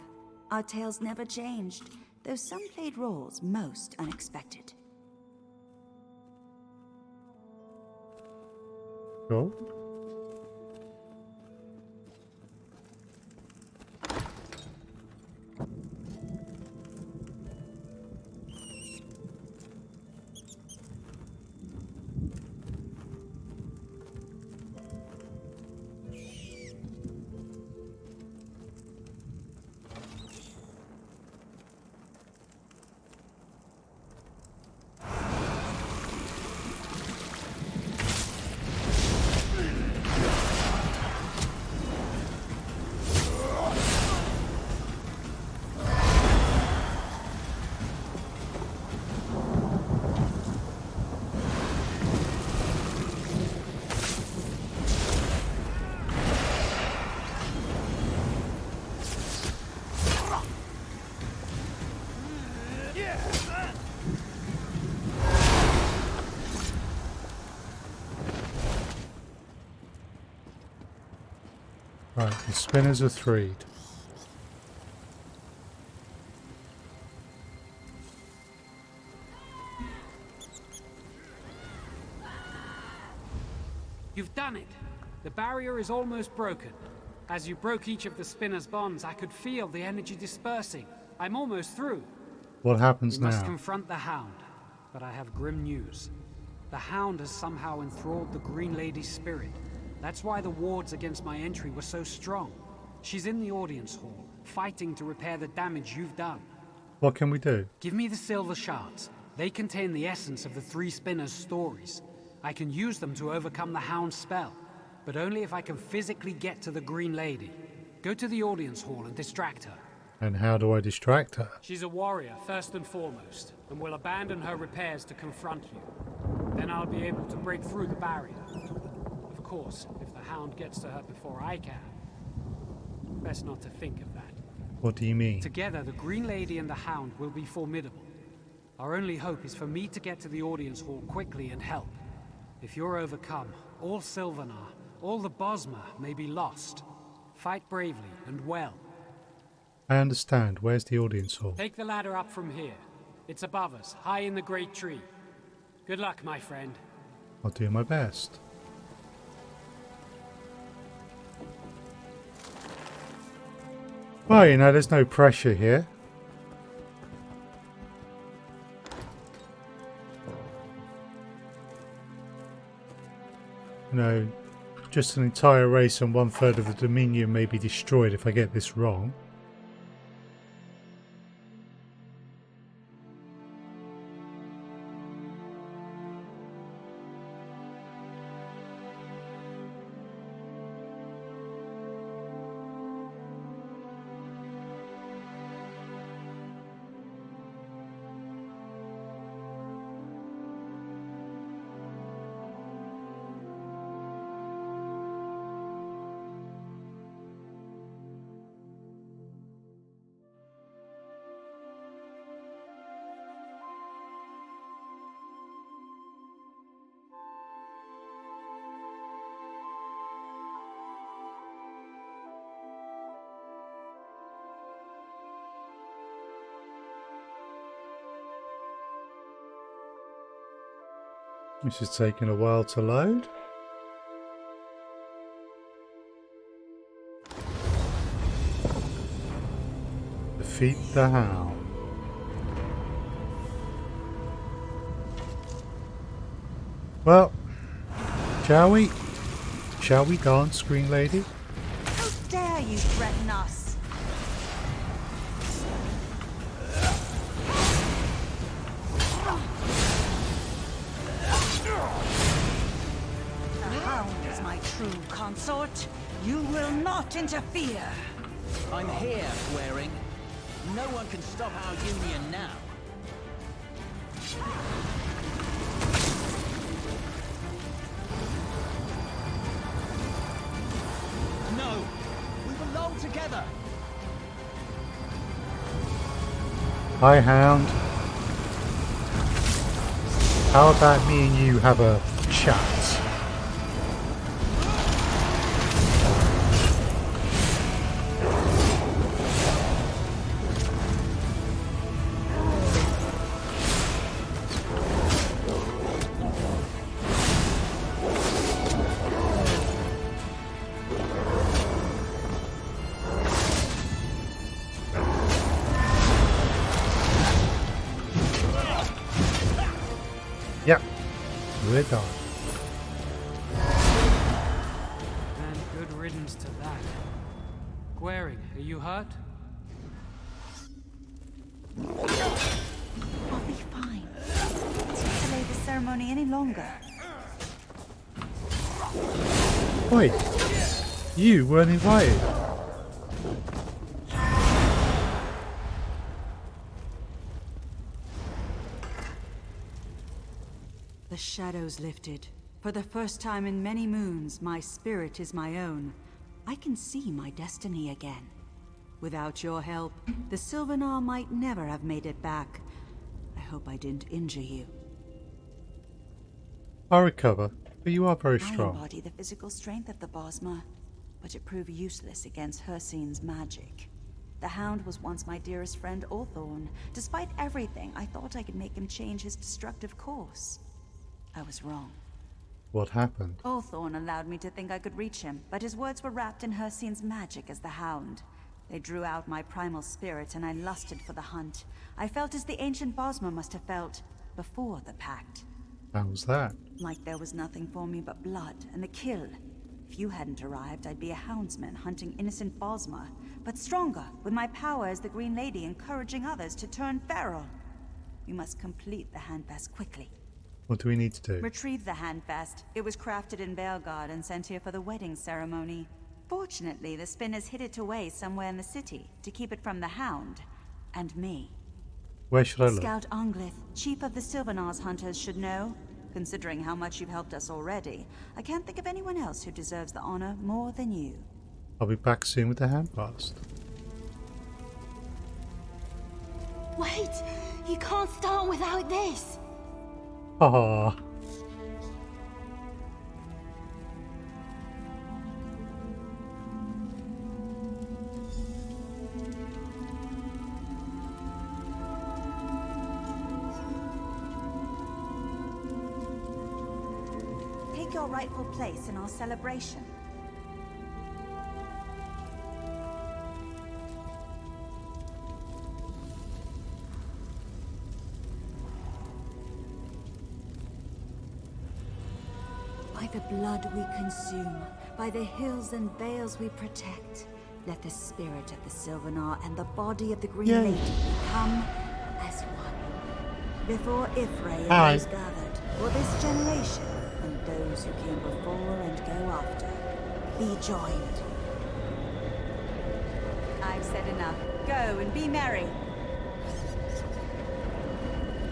Our tales never changed, though some played roles most unexpected. Cool. Right, the spinners are freed. You've done it! The barrier is almost broken. As you broke each of the spinner's bonds, I could feel the energy dispersing. I'm almost through. What happens You must now? confront the Hound, but I have grim news. The Hound has somehow enthralled the Green Lady's spirit. That's why the wards against my entry were so strong. She's in the audience hall, fighting to repair the damage you've done. What can we do? Give me the silver shards. They contain the essence of the three spinners' stories. I can use them to overcome the Hound's spell, but only if I can physically get to the Green Lady. Go to the audience hall and distract her. And how do I distract her? She's a warrior, first and foremost, and will abandon her repairs to confront you. Then I'll be able to break through the barrier. Of course, if the Hound gets to her before I can. Best not to think of that. What do you mean? Together, the Green Lady and the Hound will be formidable. Our only hope is for me to get to the audience hall quickly and help. If you're overcome, all SilveNar, all the Bosmer may be lost. Fight bravely and well. I understand. Where's the audience hall? Take the ladder up from here. It's above us, high in the great tree. Good luck, my friend. I'll do my best. Well, you know, there's no pressure here. You know, just an entire race and 1/3 of the Dominion may be destroyed if I get this wrong. This is taking a while to load. Defeat the Hound. Well, shall we? Shall we dance, Green Lady? How dare you threaten us? True consort, you will not interfere. I'm here, swearing. No one can stop our union now. No, we belong together. Hi, Hound. How about me and you have a chat? Yep, we're done. And good riddance to that. Gwaring, are you hurt? I'll be fine. Let's not delay the ceremony any longer. Wait, you weren't invited. The shadows lifted. For the first time in many moons, my spirit is my own. I can see my destiny again. Without your help, the SilveNar might never have made it back. I hope I didn't injure you. I'll recover, but you are very I strong. embody the physical strength of the Bosma, but it proved useless against Hircine's magic. The Hound was once my dearest friend Ulthorn. Despite everything, I thought I could make him change his destructive course. I was wrong. What happened? Ulthorn allowed me to think I could reach him, but his words were wrapped in Hircine's magic as the Hound. They drew out my primal spirit, and I lusted for the hunt. I felt as the ancient Bosma must have felt before the pact. How was that? Like there was nothing for me but blood and the kill. If you hadn't arrived, I'd be a houndsman hunting innocent Bosma, but stronger, with my power as the Green Lady encouraging others to turn feral. We must complete the handfast quickly. What do we need to do? Retrieve the handfast. It was crafted in Belgard and sent here for the wedding ceremony. Fortunately, the spinners hid it away somewhere in the city to keep it from the Hound and me. Where should I look? Scout Anglith, chief of the SilveNar's hunters, should know. Considering how much you've helped us already, I can't think of anyone else who deserves the honor more than you. I'll be back soon with the handfast. Wait! You can't start without this! Ah. Take your rightful place in our celebration. By the blood we consume, by the hills and vales we protect, let the spirit of the SilveNar and the body of the Green Lady become as one. Before Ifray and those gathered, for this generation, and those who came before and go after, be joined. I've said enough. Go and be merry.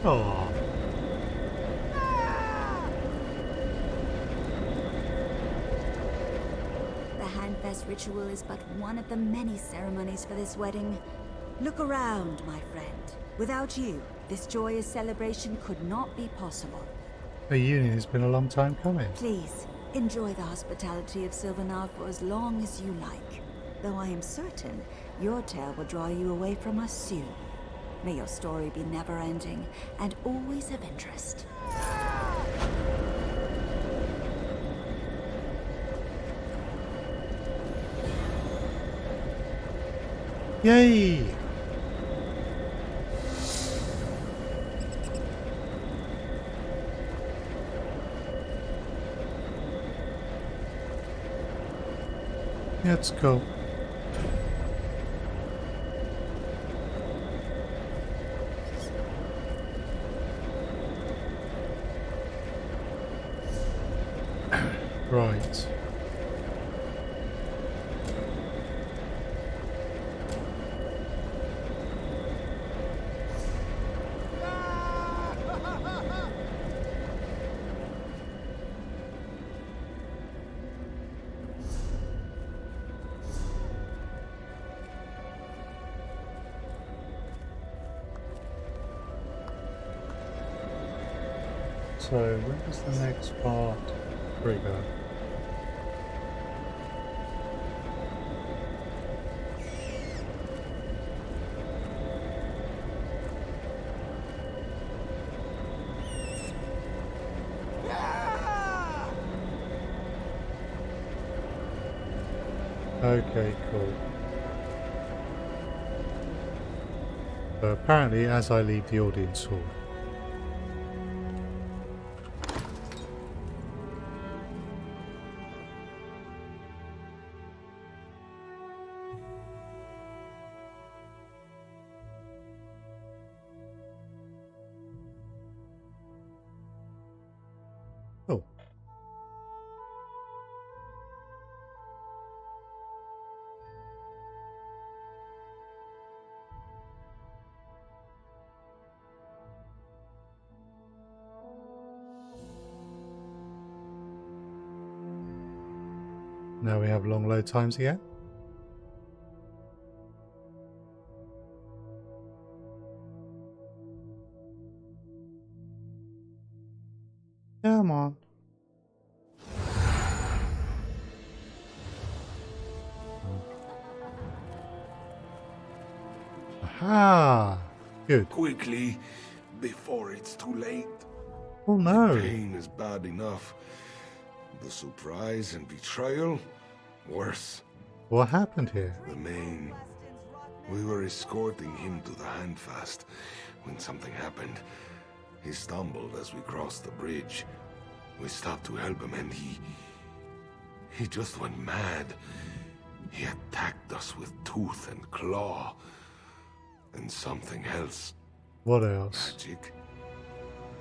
Oh. The handfast ritual is but one of the many ceremonies for this wedding. Look around, my friend. Without you, this joyous celebration could not be possible. A union has been a long time coming. Please, enjoy the hospitality of SilveNar for as long as you like. Though I am certain your tale will draw you away from us soon. May your story be never-ending and always of interest. Yay! Let's go. Right. So, when does the next part trigger? Okay, cool. So apparently as I leave the audience hall. Oh. Now we have long load times again. Come on. Aha! Good. Quickly, before it's too late. Oh no. The pain is bad enough. The surprise and betrayal, worse. What happened here? The main. We were escorting him to the handfast when something happened. He stumbled as we crossed the bridge. We stopped to help him and he just went mad. He attacked us with tooth and claw. And something else. What else? Magic.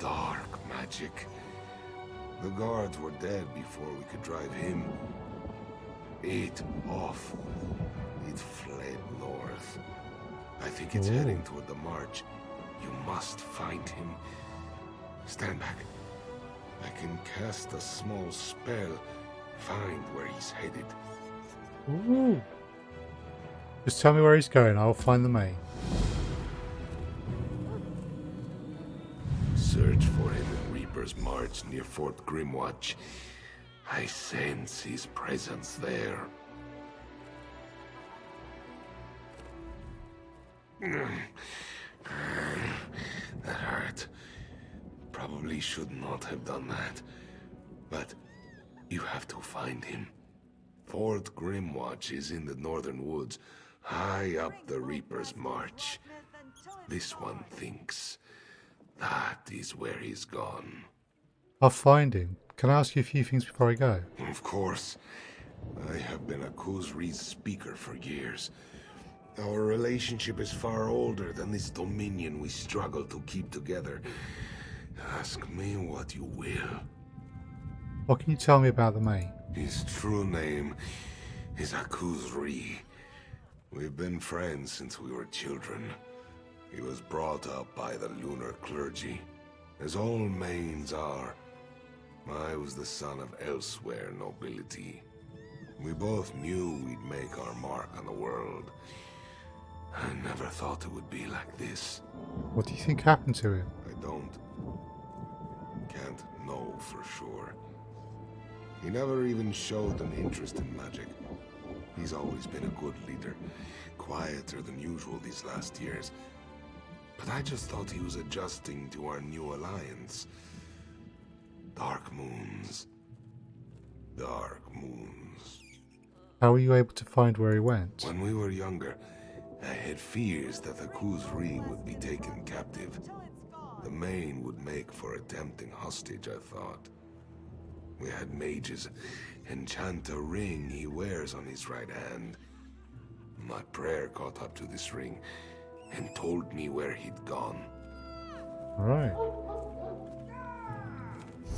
Dark magic. The guards were dead before we could drive him. It off. It fled north. I think it's heading toward the march. You must find him. Stand back. I can cast a small spell. Find where he's headed. Ooh. Just tell me where he's going. I'll find the main. Search for him in Reaper's March near Fort Grimwatch. I sense his presence there. That hurt. Probably should not have done that. But you have to find him. Fort Grimwatch is in the northern woods, high up the Reaper's March. This one thinks that is where he's gone. I'll find him. Can I ask you a few things before I go? Of course. I have been a Khuzri's speaker for years. Our relationship is far older than this dominion we struggle to keep together. Ask me what you will. What can you tell me about the main? His true name is a Khuzri. We've been friends since we were children. He was brought up by the lunar clergy, as all mains are. I was the son of elsewhere nobility. We both knew we'd make our mark on the world. I never thought it would be like this. What do you think happened to him? I don't. Can't know for sure. He never even showed an interest in magic. He's always been a good leader, quieter than usual these last years. But I just thought he was adjusting to our new alliance. Dark moons. Dark moons. How were you able to find where he went? When we were younger, I had fears that the Khuzri would be taken captive. The main would make for a tempting hostage, I thought. We had mages enchant a ring he wears on his right hand. My prayer caught up to this ring and told me where he'd gone. Right.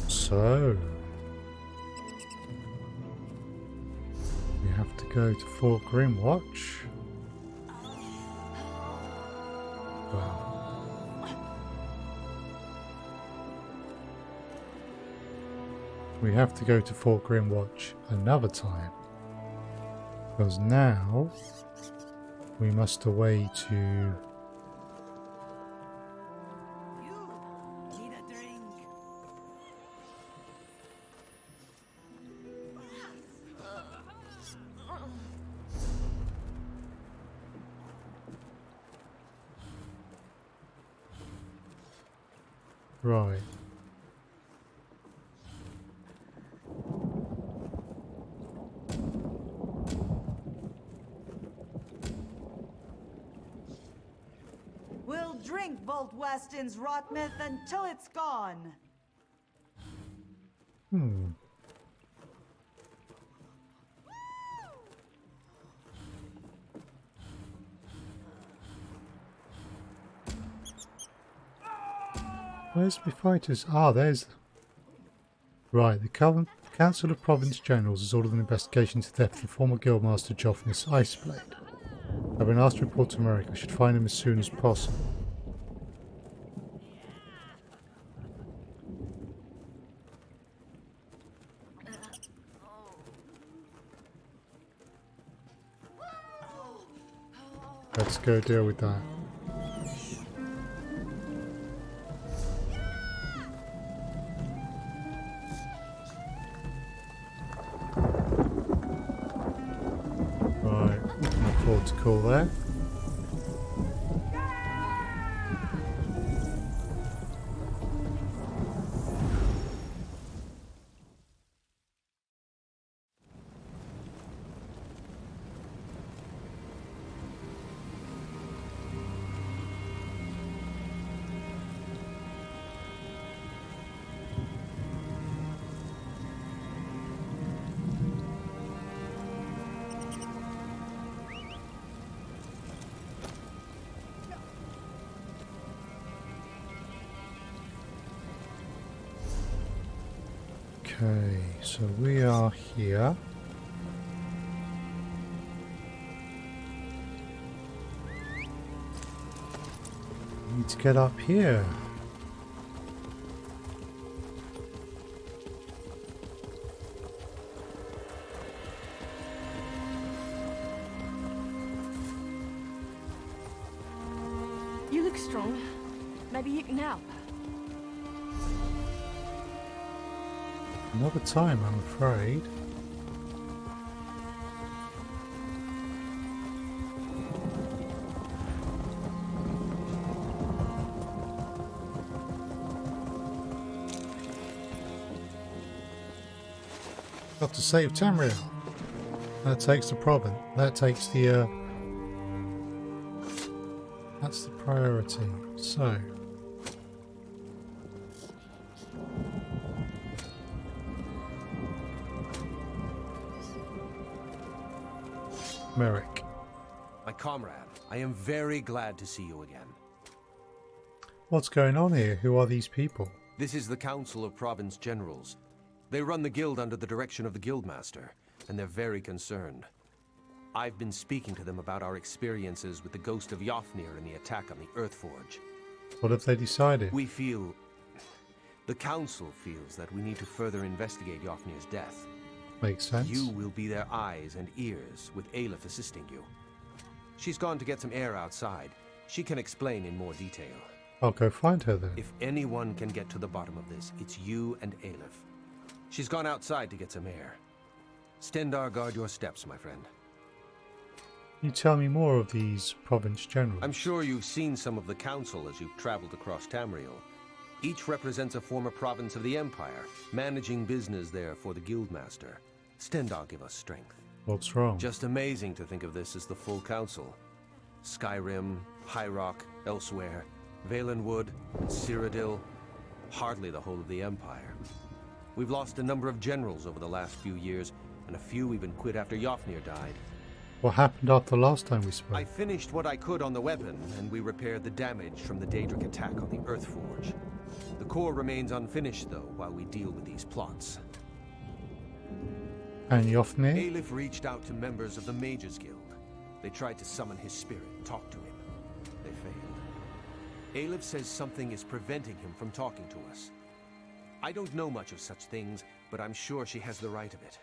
So we have to go to Fort Grimwatch. Wow. We have to go to Fort Grimwatch another time. Because now we must away to Right. We'll drink Volt Weston's rot myth until it's gone. Where's my fighters? Ah, there's... Right, the Council of Province Generals has ordered an investigation into the theft of former Guildmaster Jofnir's Iceblade. I've been asked to report to America. I should find him as soon as possible. Let's go deal with that. Right, can afford to call there. Okay, so we are here. Need to get up here. You look strong. Maybe you can help. Another time, I'm afraid. Got to save Tamriel. That takes the province. That takes the that's the priority. So Merrick. My comrade, I am very glad to see you again. What's going on here? Who are these people? This is the Council of Province Generals. They run the guild under the direction of the Guildmaster, and they're very concerned. I've been speaking to them about our experiences with the ghost of Jofnir and the attack on the Earthforge. What have they decided? We feel... The Council feels that we need to further investigate Jofnir's death. Makes sense. You will be their eyes and ears, with Aleph assisting you. She's gone to get some air outside. She can explain in more detail. I'll go find her then. If anyone can get to the bottom of this, it's you and Aleph. She's gone outside to get some air. Stendarr, guard your steps, my friend. You tell me more of these province generals. I'm sure you've seen some of the council as you've traveled across Tamriel. Each represents a former province of the Empire, managing business there for the Guildmaster. Stendarr give us strength. What's wrong? Just amazing to think of this as the full council. Skyrim, High Rock, elsewhere, Valenwood, Cyrodiil, hardly the whole of the Empire. We've lost a number of generals over the last few years, and a few even quit after Jofnir died. What happened after the last time we spoke? I finished what I could on the weapon, and we repaired the damage from the Daedric attack on the Earthforge. The core remains unfinished, though, while we deal with these plots. And Jofnir? Aleph reached out to members of the Mages Guild. They tried to summon his spirit, talk to him. They failed. Aleph says something is preventing him from talking to us. I don't know much of such things, but I'm sure she has the right of it.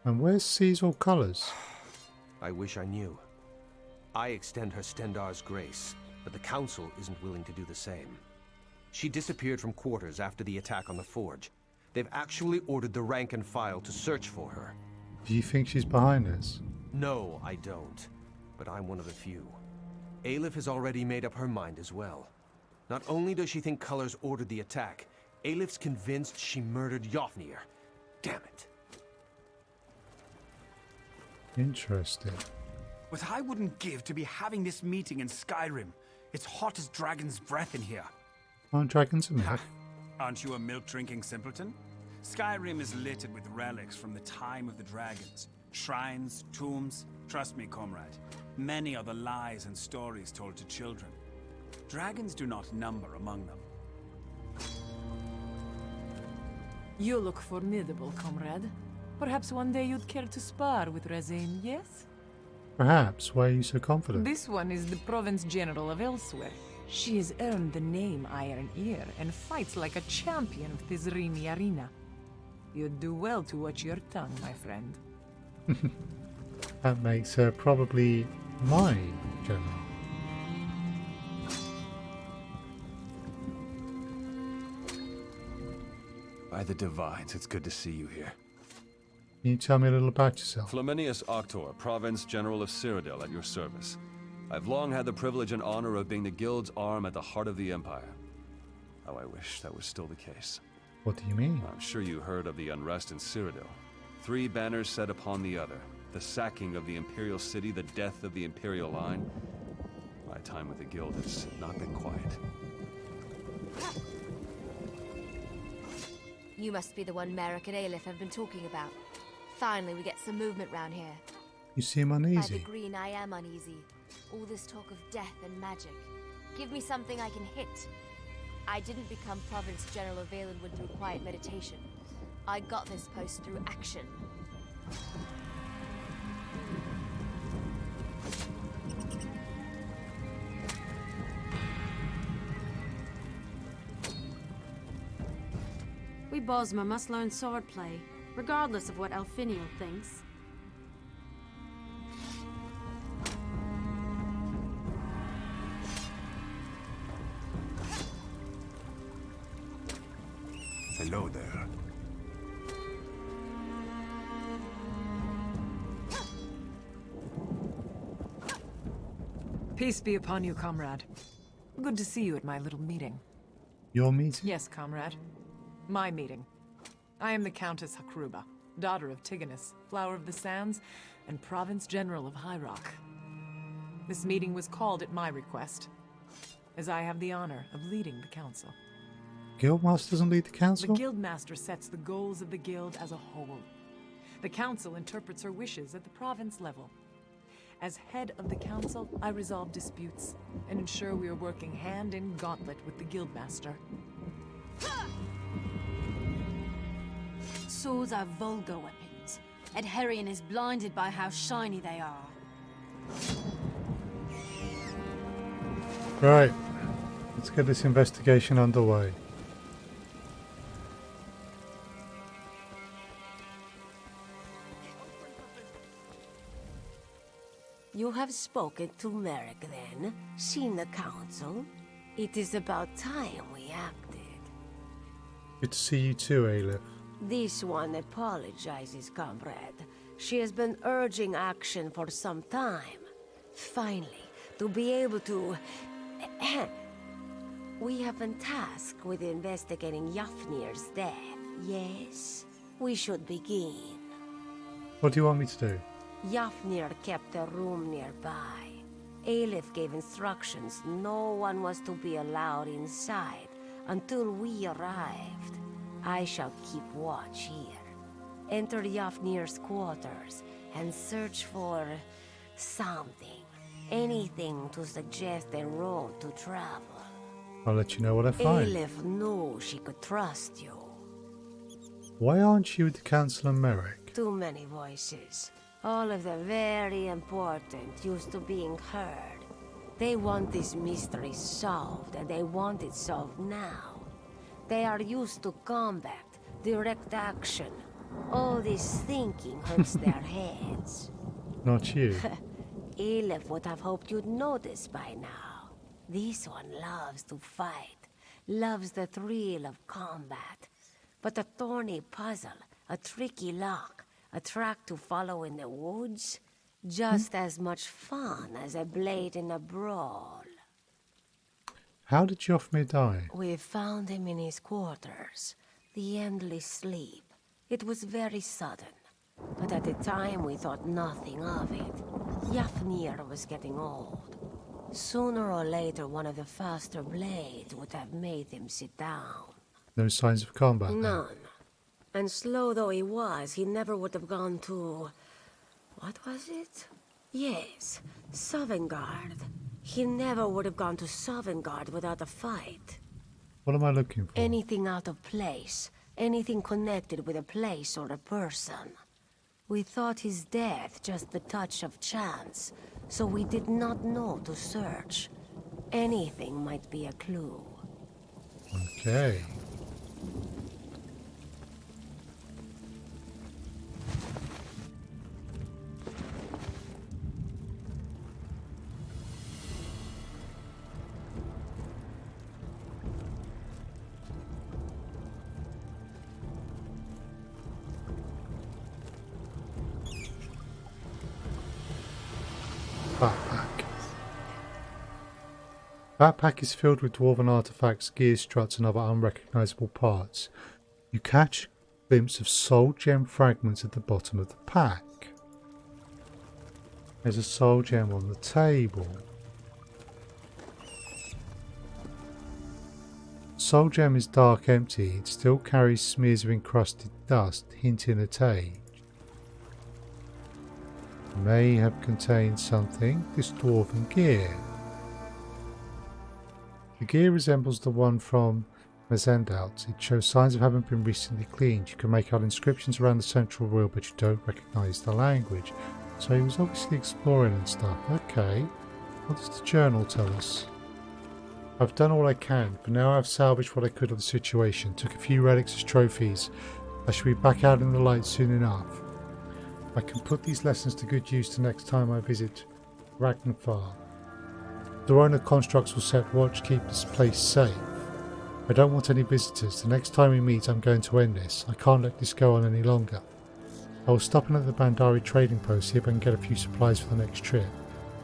And where's Seasol Colours? I wish I knew. I extend her Stendarr's grace, but the Council isn't willing to do the same. She disappeared from quarters after the attack on the Forge. They've actually ordered the rank and file to search for her. Do you think she's behind this? No, I don't. But I'm one of the few. Aleph has already made up her mind as well. Not only does she think Colors ordered the attack, Aelif's convinced she murdered Jofnir. Damn it. Interesting. But I wouldn't give to be having this meeting in Skyrim. It's hot as dragon's breath in here. Aren't dragons a milk? Aren't you a milk-drinking simpleton? Skyrim is littered with relics from the time of the dragons. Shrines, tombs. Trust me, comrade. Many are the lies and stories told to children. Dragons do not number among them. You look formidable, comrade. Perhaps one day you'd care to spar with Razine, yes? Perhaps. Why are you so confident? This one is the Province General of Elsewhere. She has earned the name Iron Ear and fights like a champion of Thizrini Arena. You'd do well to watch your tongue, my friend. That makes her probably my general. By the Divides, it's good to see you here. Can you tell me a little about yourself? Flaminius Octor, Province General of Cyrodiil, at your service. I've long had the privilege and honor of being the Guild's arm at the heart of the Empire. How I wish that was still the case. What do you mean? I'm sure you heard of the unrest in Cyrodiil. 3 banners set upon the other. The sacking of the Imperial City, the death of the Imperial line. My time with the Guild has not been quiet. You must be the one Merrick and Aelif have been talking about. Finally, we get some movement round here. You seem By the uneasy. green, I am uneasy. All this talk of death and magic. Give me something I can hit. I didn't become Province General of Valenwood through quiet meditation. I got this post through action. We Bosma must learn swordplay, regardless of what Elfiniel thinks. Hello there. Peace be upon you, comrade. Good to see you at my little meeting. Your meeting? Yes, comrade. My meeting. I am the Countess Hakruba, daughter of Tigonus, Flower of the Sands, and Province General of High Rock. This meeting was called at my request, as I have the honor of leading the council. Guildmaster doesn't lead the The council? Guildmaster sets the goals of the Guild as a whole. The council interprets her wishes at the province level. As head of the council, I resolve disputes and ensure we are working hand in gauntlet with the Guildmaster. Swords are vulgar weapons. Adherion is blinded by how shiny they are. Right. Let's get this investigation underway. You have spoken to Merrick then, seen the council. It is about time we acted. Good to see you too, Aelif. This one apologizes, comrade. She has been urging action for some time. Finally, to be able to... We have been tasked with investigating Jofnir's death, yes? We should begin. What do you want me to do? Jofnir kept a room nearby. Aelif gave instructions no one was to be allowed inside until we arrived. I shall keep watch here. Enter Jofnir's quarters and search for something. Anything to suggest a road to travel. I'll let you know what I find. Aelif knew she could trust you. Why aren't you with the council and Merrick? Too many voices. All of the very important used to being heard. They want this mystery solved, and they want it solved now. They are used to combat, direct action. All this thinking hurts their heads. Not you. Aelif would have hoped you'd notice by now. This one loves to fight, loves the thrill of combat. But a thorny puzzle, a tricky lock, a track to follow in the woods, just as much fun as a blade in a brawl. How did Jofnir die? We found him in his quarters. The endless sleep. It was very sudden. But at the time we thought nothing of it. Jofnir was getting old. Sooner or later one of the faster blades would have made him sit down. No signs of combat? None. And slow though he was, he never would have gone to... What was it? Yes, Sovngarde. He never would have gone to Sovngarde without a fight. What am I looking for? Anything out of place. Anything connected with a place or a person. We thought his death just the touch of chance, so we did not know to search. Anything might be a clue. Okay. Backpack is filled with dwarven artifacts, gear, struts and other unrecognisable parts. You catch a glimpse of soul gem fragments at the bottom of the pack. There's a soul gem on the table. Soul gem is dark empty. It still carries smears of encrusted dust, hinting at age. May have contained something. This dwarven gear. The gear resembles the one from Mazendout. It shows signs of having been recently cleaned. You can make out inscriptions around the central wheel, but you don't recognise the language. So he was obviously exploring and stuff. Okay. What does the journal tell us? I've done all I can, but now I've salvaged what I could of the situation. Took a few relics as trophies. I shall be back out in the light soon enough. I can put these lessons to good use the next time I visit Ragnarfar. The owner constructs will set watch, keep this place safe. I don't want any visitors. The next time we meet, I'm going to end this. I can't let this go on any longer. I will stop in at the Bandari trading post, see if I can get a few supplies for the next trip.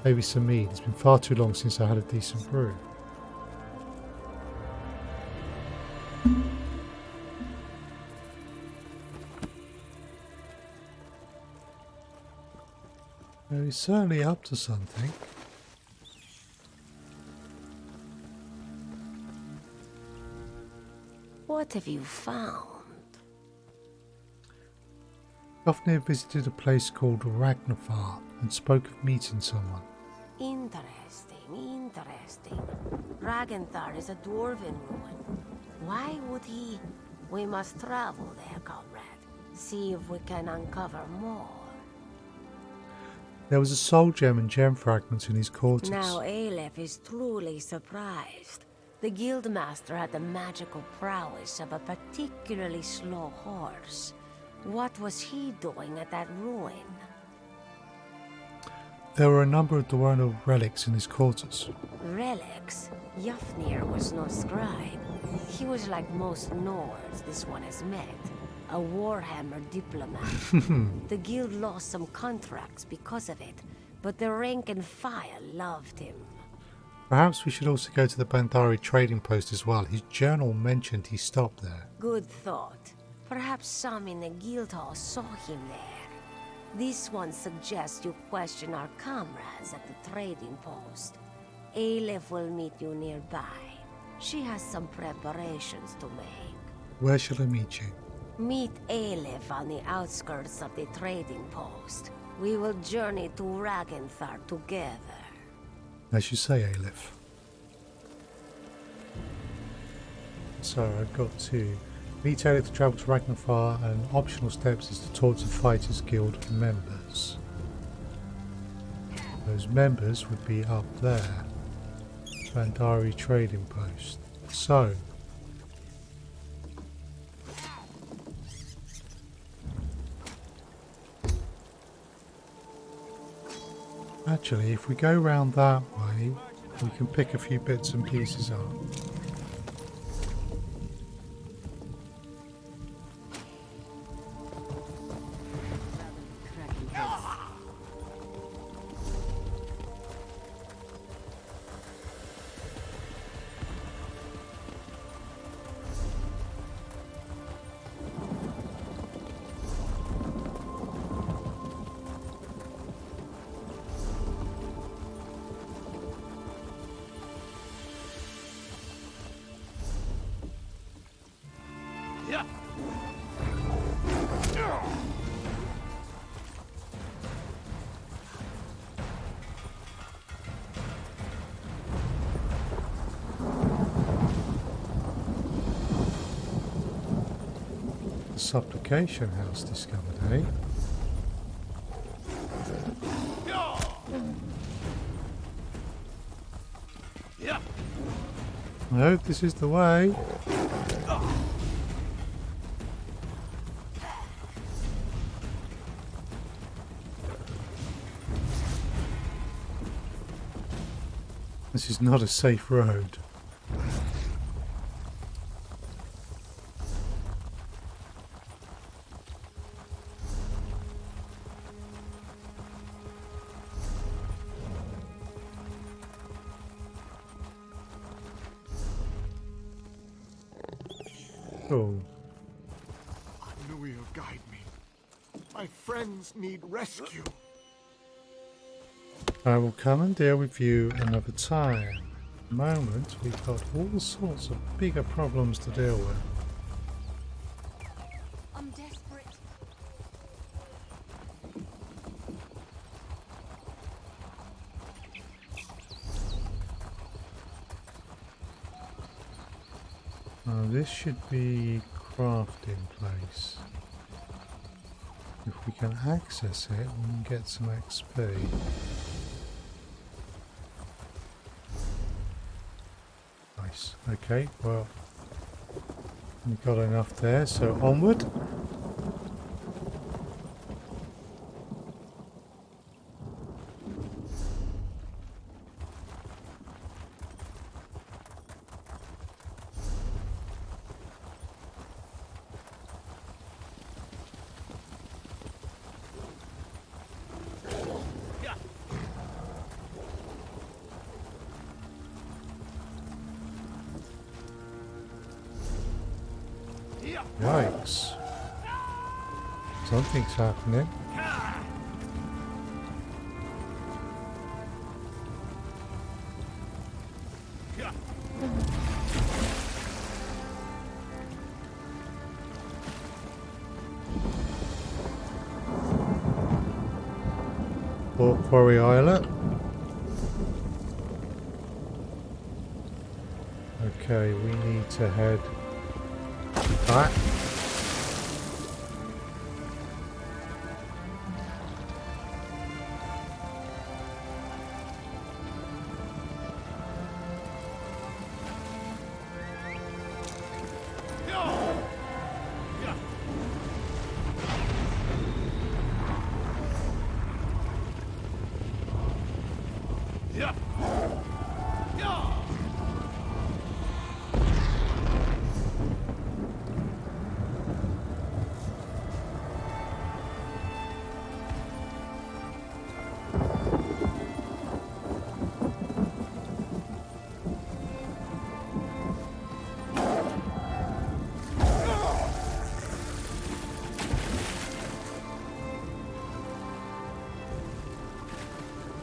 Maybe some mead. It's been far too long since I had a decent brew. Well, he's certainly up to something. What have you found? Jofnir visited a place called Ragnarfar and spoke of meeting someone. Interesting, interesting. Ragnarfar is a dwarven ruin. Why would he? We must travel there, comrade. See if we can uncover more. There was a soul gem and gem fragments in his quarters. Now Aleph is truly surprised. The guildmaster had the magical prowess of a particularly slow horse. What was he doing at that ruin? There were a number of Duerno relics in his quarters. Relics? Jofnir was no scribe. He was like most Nords this one has met. A warhammer diplomat. The guild lost some contracts because of it, but the rank and file loved him. Perhaps we should also go to the Bandari trading post as well. His journal mentioned he stopped there. Good thought. Perhaps some in the guild hall saw him there. This one suggests you question our comrades at the trading post. Aleph will meet you nearby. She has some preparations to make. Where shall I meet you? Meet Aleph on the outskirts of the trading post. We will journey to Ragnarfar together. As you say, Aleph. So I've got to meet Aleph to travel to Ragnarfar, and optional steps is to talk to Fighters Guild members. Those members would be up there. Bandari trading post. So actually, if we go round that way, we can pick a few bits and pieces up. Supplication house discovered, eh? I hope this is the way. This is not a safe road. Oh. I knew he'll guide me. My friends need rescue. I will come and deal with you another time. At the moment, we've got all sorts of bigger problems to deal with. I'm desperate. This should be crafting place. If we can access it, we can get some XP. Nice. Okay, well, we've got enough there, so onward. Yikes. Something's happening. Quarry Islet. Okay, we need to head back.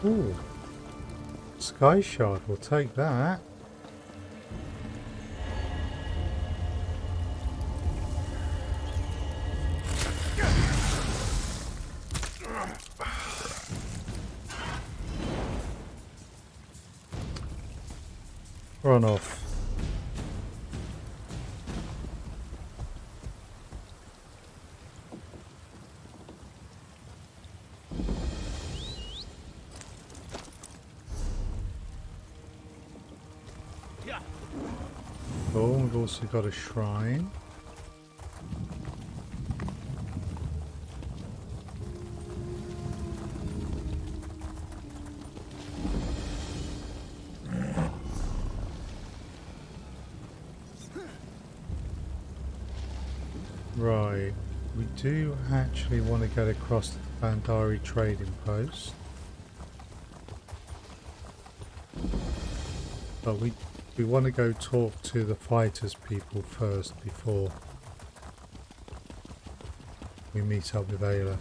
Ooh, Sky Shard, we'll take that. Run off. Oh, we've also got a shrine. Right, we do actually want to get across to the Bandari trading post. But we want to go talk to the fighters people first before we meet up with Ayla.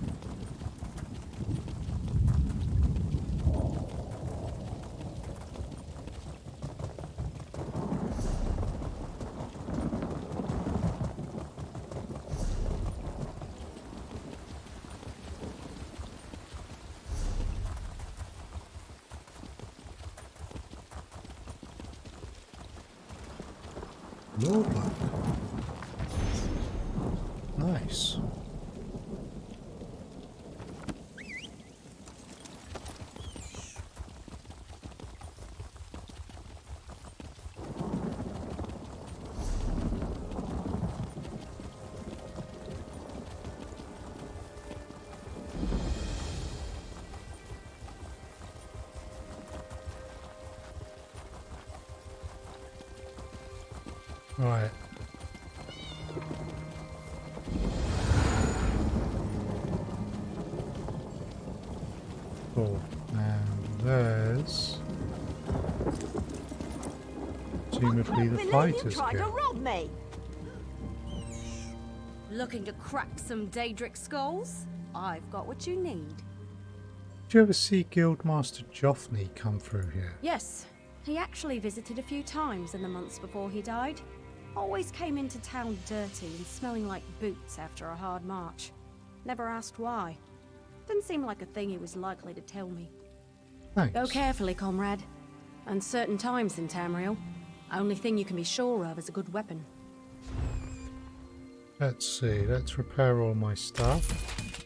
Lord luck. Nice. Right. Cool. And there's presumably the fighters tried to guild. rob me. Looking to crack some Daedric skulls? I've got what you need. Did you ever see Guildmaster Jofnir come through here? Yes, he actually visited a few times in the months before he died. Always came into town dirty and smelling like boots after a hard march. Never asked why. Didn't seem like a thing he was likely to tell me. Thanks. Go carefully, comrade. Uncertain times in Tamriel. Only thing you can be sure of is a good weapon. Let's see, let's repair all my stuff.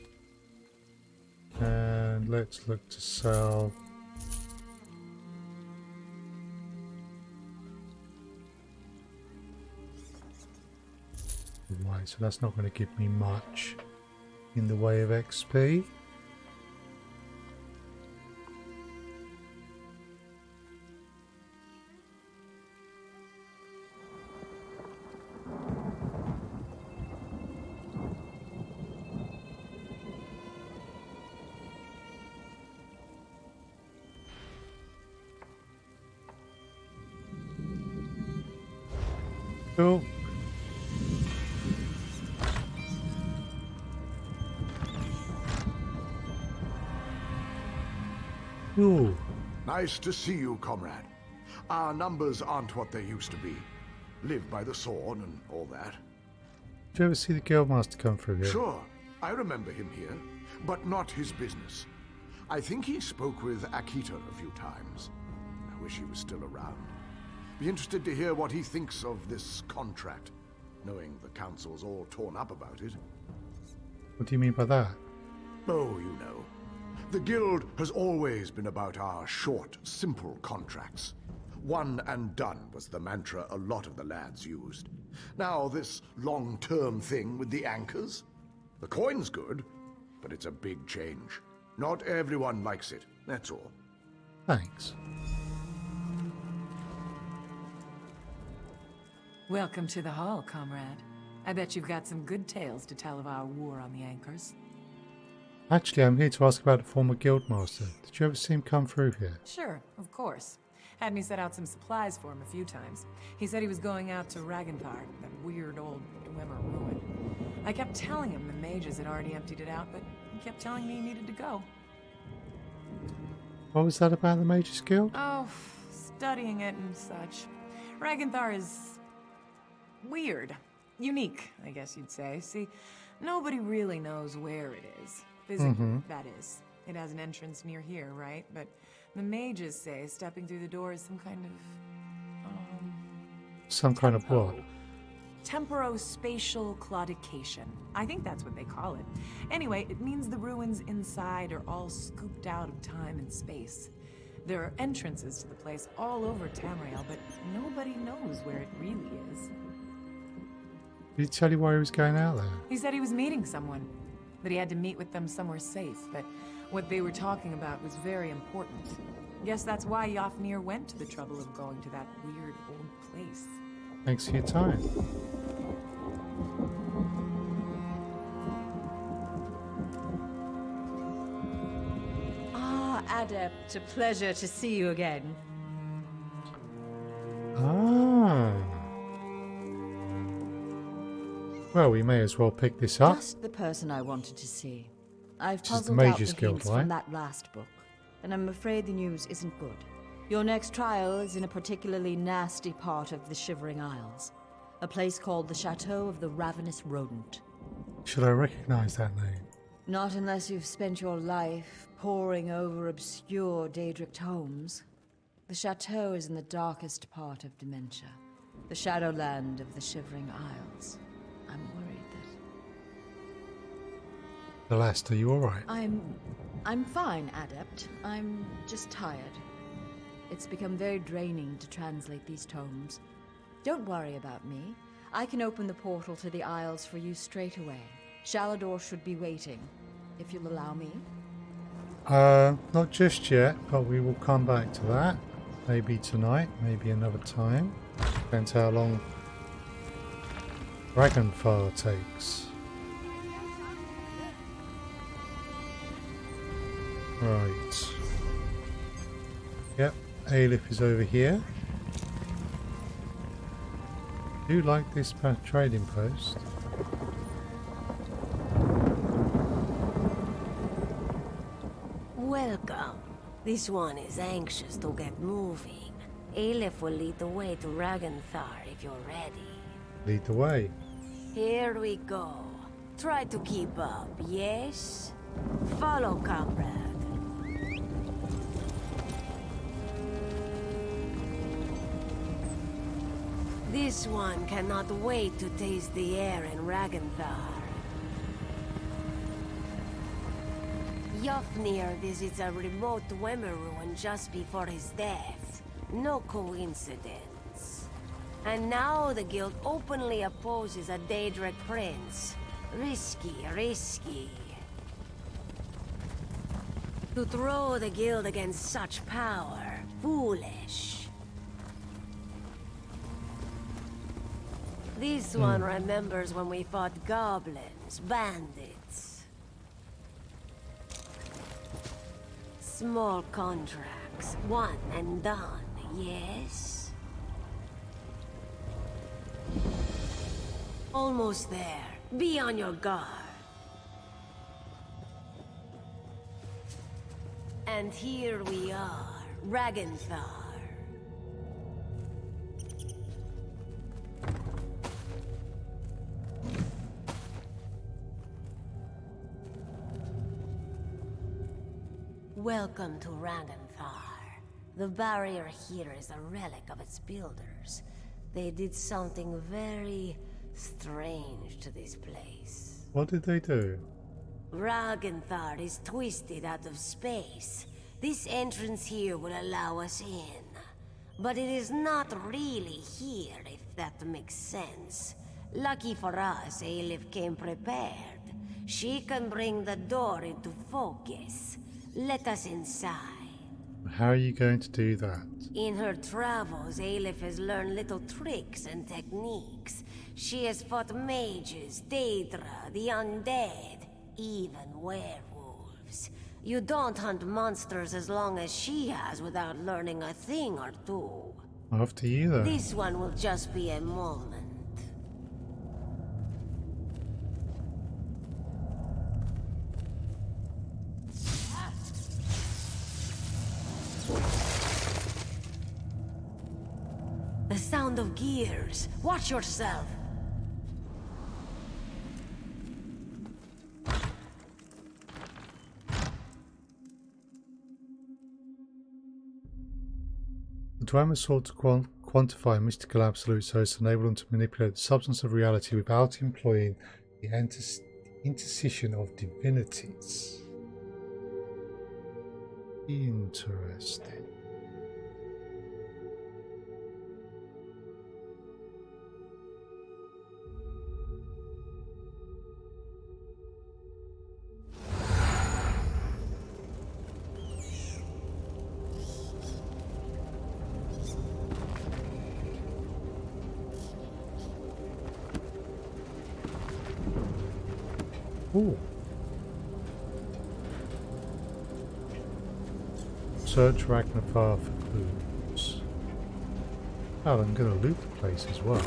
And let's look to sell. Right, so that's not going to give me much in the way of XP. Cool. Ooh. Nice to see you, comrade. Our numbers aren't what they used to be. Live by the sword and all that. Did you ever see the Guildmaster come through here? Sure, I remember him here, but not his business. I think he spoke with Akita a few times. I wish he was still around. Be interested to hear what he thinks of this contract, knowing the council's all torn up about it. What do you mean by that? Oh, you know. The guild has always been about our short, simple contracts. One and done was the mantra a lot of the lads used. Now this long-term thing with the anchors? The coin's good, but it's a big change. Not everyone likes it, that's all. Thanks. Welcome to the hall, comrade. I bet you've got some good tales to tell of our war on the anchors. Actually, I'm here to ask about the former Guildmaster. Did you ever see him come through here? Sure, of course. Had me set out some supplies for him a few times. He said he was going out to Ragenthar, that weird old Dwemer ruin. I kept telling him the mages had already emptied it out, but he kept telling me he needed to go. What was that about the Mages Guild? Oh, studying it and such. Ragenthar is weird. Unique, I guess you'd say. See, nobody really knows where it is. Physically, that is. It has an entrance near here, right? But the mages say stepping through the door is some kind of... Some kind of what? Temporospatial claudication. I think that's what they call it. Anyway, it means the ruins inside are all scooped out of time and space. There are entrances to the place all over Tamriel, but nobody knows where it really is. Did he tell you why he was going out there? He said he was meeting someone, that he had to meet with them somewhere safe, but what they were talking about was very important. Guess that's why Jofnir went to the trouble of going to that weird old place. Thanks for your time. Ah, Adept, a pleasure to see you again. Ah. Well, we may as well pick this up. Just the person I wanted to see. I've This is the puzzled out Mages the Guild, hints right? from that last book, and I'm afraid the news isn't good. Your next trial is in a particularly nasty part of the Shivering Isles, a place called the Chateau of the Ravenous Rodent. Should I recognize that name? Not unless you've spent your life poring over obscure Daedric tomes. The chateau is in the darkest part of Dementia, The Shadowland of the Shivering Isles. I'm worried that... Celeste, are you alright? I'm fine, Adept. I'm just tired. It's become very draining to translate these tomes. Don't worry about me. I can open the portal to the Isles for you straight away. Shalador should be waiting, if you'll allow me. Not just yet, but we will come back to that. Maybe tonight, maybe another time. Depends how long Dragonfire takes. Right. Yep, Aleph is over here. I do like this trading post. Welcome. This one is anxious to get moving. Aleph will lead the way to Ragenthar if you're ready. Lead the way. Here we go. Try to keep up, yes? Follow, comrade. This one cannot wait to taste the air in Ragenthar. Jofnir visits a remote Dwemer ruin just before his death. No coincidence. And now the guild openly opposes a Daedric prince. Risky, risky. To throw the guild against such power, foolish. This one remembers when we fought goblins, bandits. Small contracts, one and done, yes? Almost there. Be on your guard. And here we are, Ragenthar. Welcome to Ragenthar. The barrier here is a relic of its builders. They did something very strange to this place. What did they do? Ragenthar is twisted out of space. This entrance here will allow us in. But it is not really here, if that makes sense. Lucky for us, Aleph came prepared. She can bring the door into focus. Let us inside. How are you going to do that? In her travels, Aleph has learned little tricks and techniques. She has fought mages, Daedra, the undead, even werewolves. You don't hunt monsters as long as she has without learning a thing or two. After you, then. This one will just be a moment. The sound of gears. Watch yourself. The Dwemer sought to quantify mystical absolutes so as to enable them to manipulate the substance of reality without employing the intercession of divinities. Interesting. Ooh. Search Ragnarfar for clues. Oh, I'm going to loot the place as well.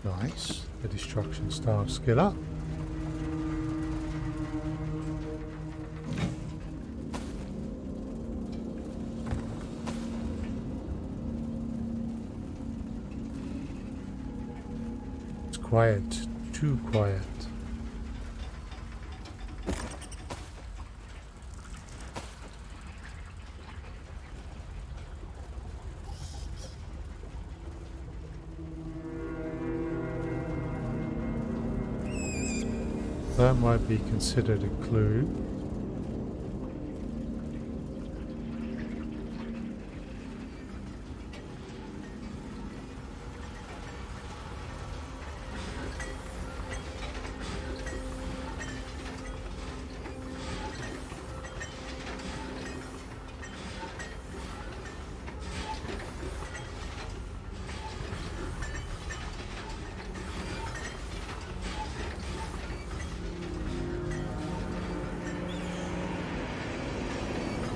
Nice. The destruction staff skill up. quiet. Too quiet. That might be considered a clue.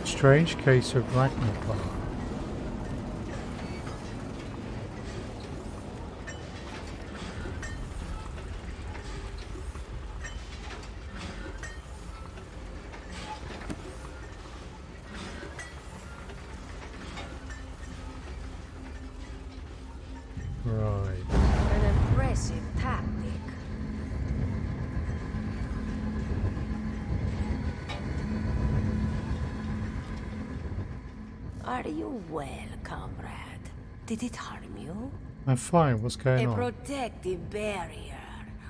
Strange case of Ragnar. Right. An impressive tactic. Are you well, comrade? Did it harm you? I'm fine. What's going A on? protective barrier.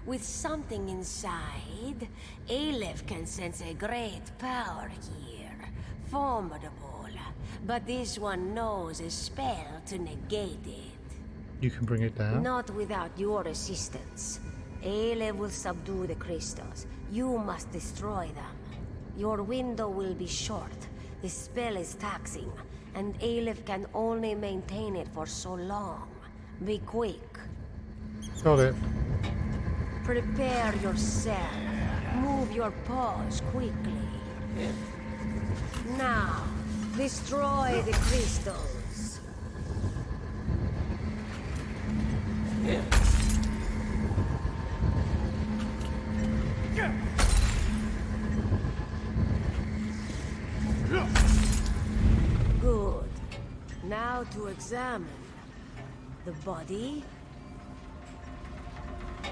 With something inside, Aleph can sense a great power here. Formidable. But this one knows a spell to negate it. You can bring it down. Not without your assistance. Aleph will subdue the crystals. You must destroy them. Your window will be short. The spell is taxing, and Aleph can only maintain it for so long. Be quick. Got it. Prepare yourself. Move your paws quickly. Now, destroy the crystals. Good. Now to examine the body.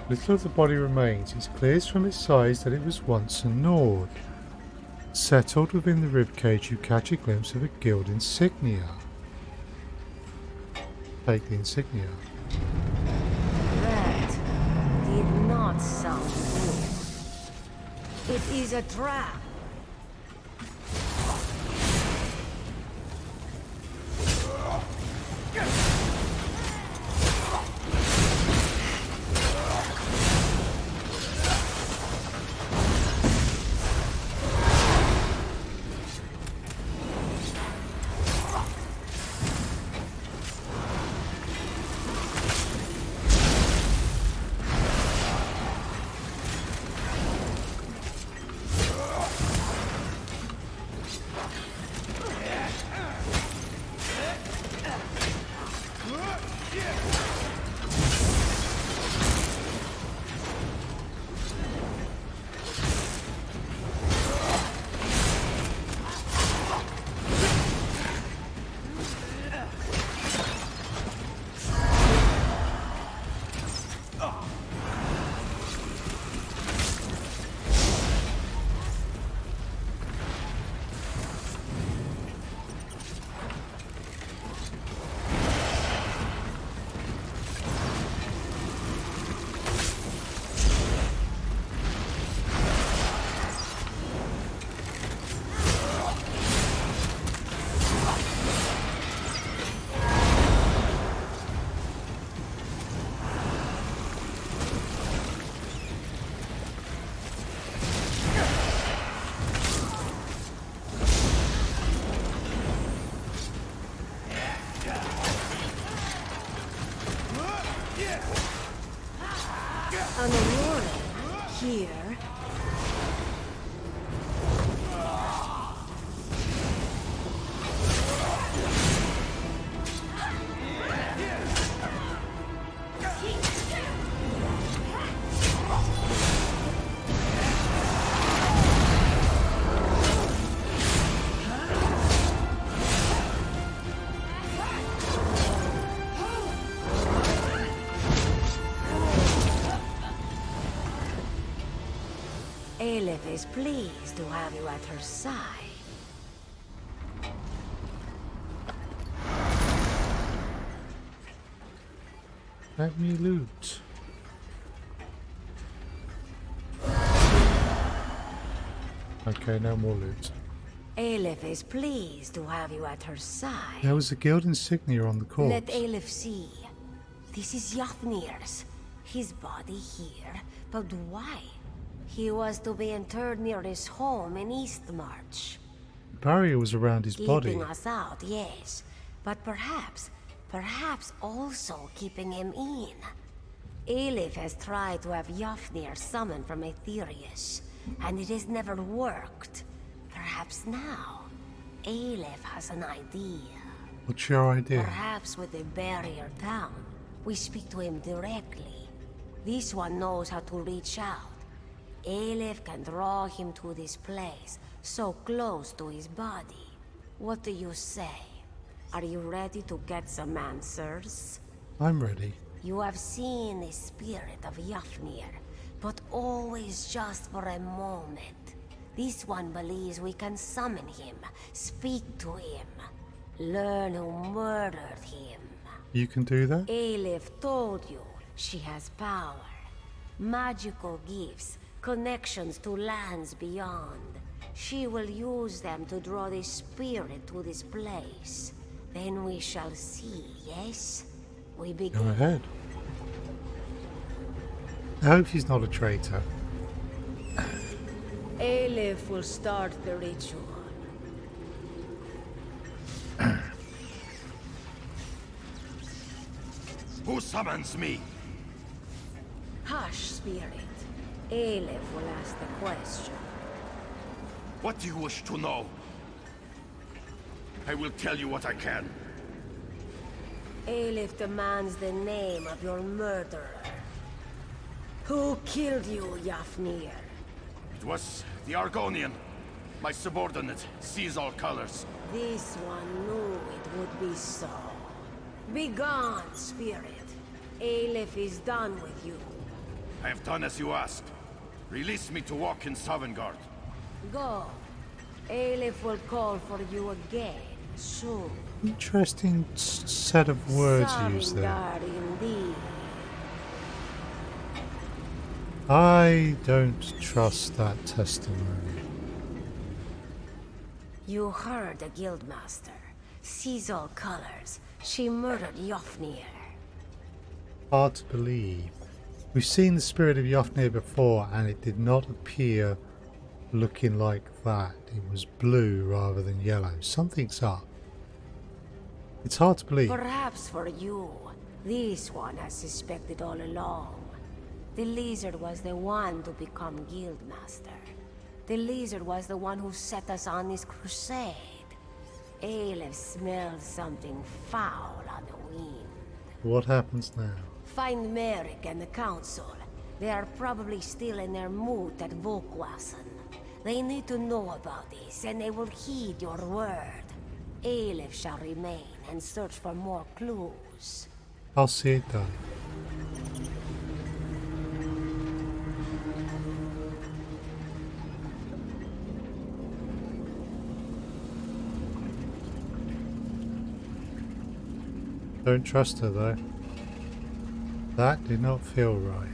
Little of the body remains. It clears from its size that it was once a Nord. Settled within the ribcage, you catch a glimpse of a guild insignia. Take the insignia. That did not sound good. It is a trap. An aurora here. Aelif is pleased to have you at her side. Let me loot. Okay, no more loot. Aelif is pleased to have you at her side. There was a guild insignia on the corpse. Let Aelif see. This is Jofnir's. His body here. But why? He was to be interred near his home in Eastmarch. The barrier was around his body. Keeping us out, yes. But perhaps also keeping him in. Aelif has tried to have Jofnir summoned from Aetherius, and it has never worked. Perhaps now, Aelif has an idea. What's your idea? Perhaps with the barrier down, we speak to him directly. This one knows how to reach out. Aelif can draw him to this place, so close to his body. What do you say? Are you ready to get some answers? I'm ready. You have seen the spirit of Jofnir, but always just for a moment. This one believes we can summon him, speak to him, learn who murdered him. You can do that? Aelif told you she has power, magical gifts, connections to lands beyond. She will use them to draw the spirit to this place. Then we shall see, yes? We begin. Go ahead. I hope he's not a traitor. Aelif will start the ritual. Who summons me? Hush, spirit. Aelif will ask the question. What do you wish to know? I will tell you what I can. Aelif demands the name of your murderer. Who killed you, Jofnir? It was the Argonian. My subordinate sees all colors. This one knew it would be so. Begone, spirit. Aelif is done with you. I have done as you asked. Release me to walk in Sovngarde. Go. Aelif will call for you again, soon. Interesting set of words used there. Sovngarde indeed. I don't trust that testimony. You heard the guildmaster. Sees all colors. She murdered Jofnir. Hard to believe. We've seen the spirit of Jofnir before, and it did not appear looking like that. It was blue rather than yellow. Something's up. It's hard to believe. Perhaps for you, this one has suspected all along. The lizard was the one to become guildmaster. The lizard was the one who set us on this crusade. Aelif smells something foul on the wind. What happens now? Find Merrick and the council. They are probably still in their mood at Volkwassen. They need to know about this, and they will heed your word. Aelif shall remain and search for more clues. I'll see it done. Don't trust her though. That did not feel right.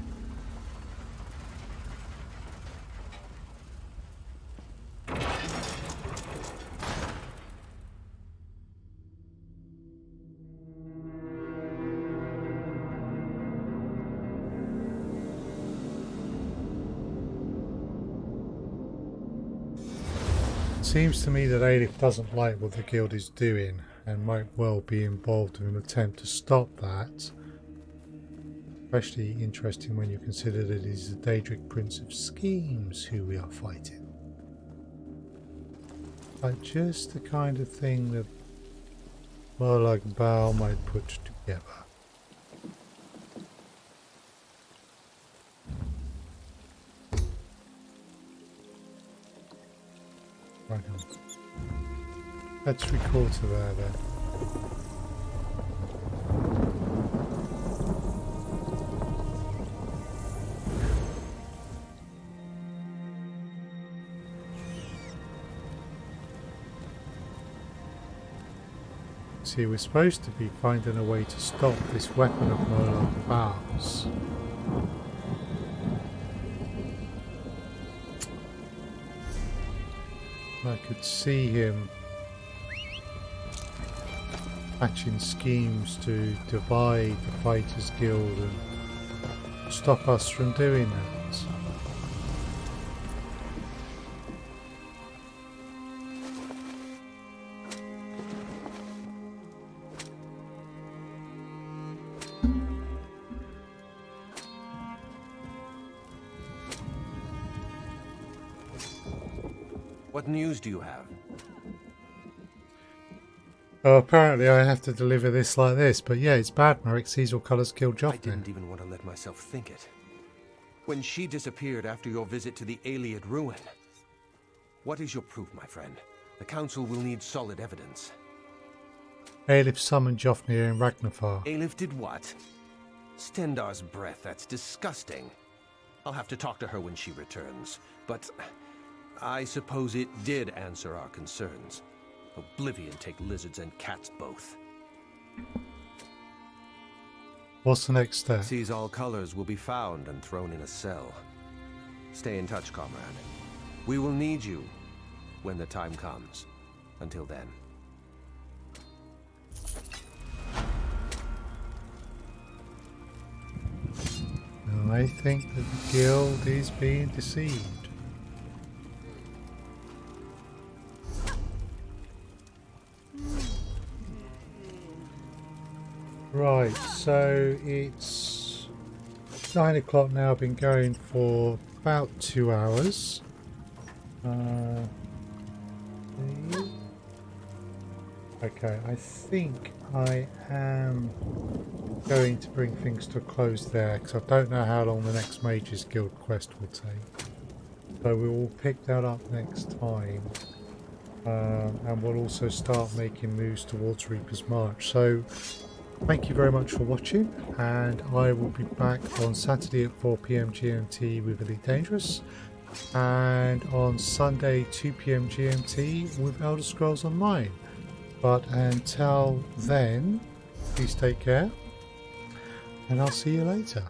Seems to me that Aelif doesn't like what the guild is doing and might well be involved in an attempt to stop that. Especially interesting when you consider that it is the Daedric Prince of Schemes who we are fighting. Like just the kind of thing that Warlock Baal might put together. Right on. Let's record to there then. see, we're supposed to be finding a way to stop this weapon of Moloch Baal's. I could see him hatching schemes to divide the Fighters Guild and stop us from doing that. What news do you have? Oh, apparently I have to deliver this like this, but yeah, it's bad. Merrick Cecil Colours killed Jofnir. I didn't even want to let myself think it. When she disappeared after your visit to the Iliad ruin. What is your proof, my friend? The Council will need solid evidence. Aelif summoned Jofnir in Ragnarfar. Aelif did what? Stendar's breath, that's disgusting. I'll have to talk to her when she returns, but I suppose it did answer our concerns. Oblivion take lizards and cats both. What's the next step? Seize all colors will be found and thrown in a cell. Stay in touch, comrade. We will need you when the time comes. Until then. I think that the guild is being deceived. Right, so it's 9 o'clock now. I've been going for about 2 hours. Okay, I think I am going to bring things to a close there because I don't know how long the next Mages Guild quest will take. So we will pick that up next time. And we'll also start making moves towards Reaper's March. So thank you very much for watching, and I will be back on Saturday at 4 PM GMT with Elite Dangerous, and on Sunday 2 PM GMT with Elder Scrolls Online. But until then, please take care, and I'll see you later.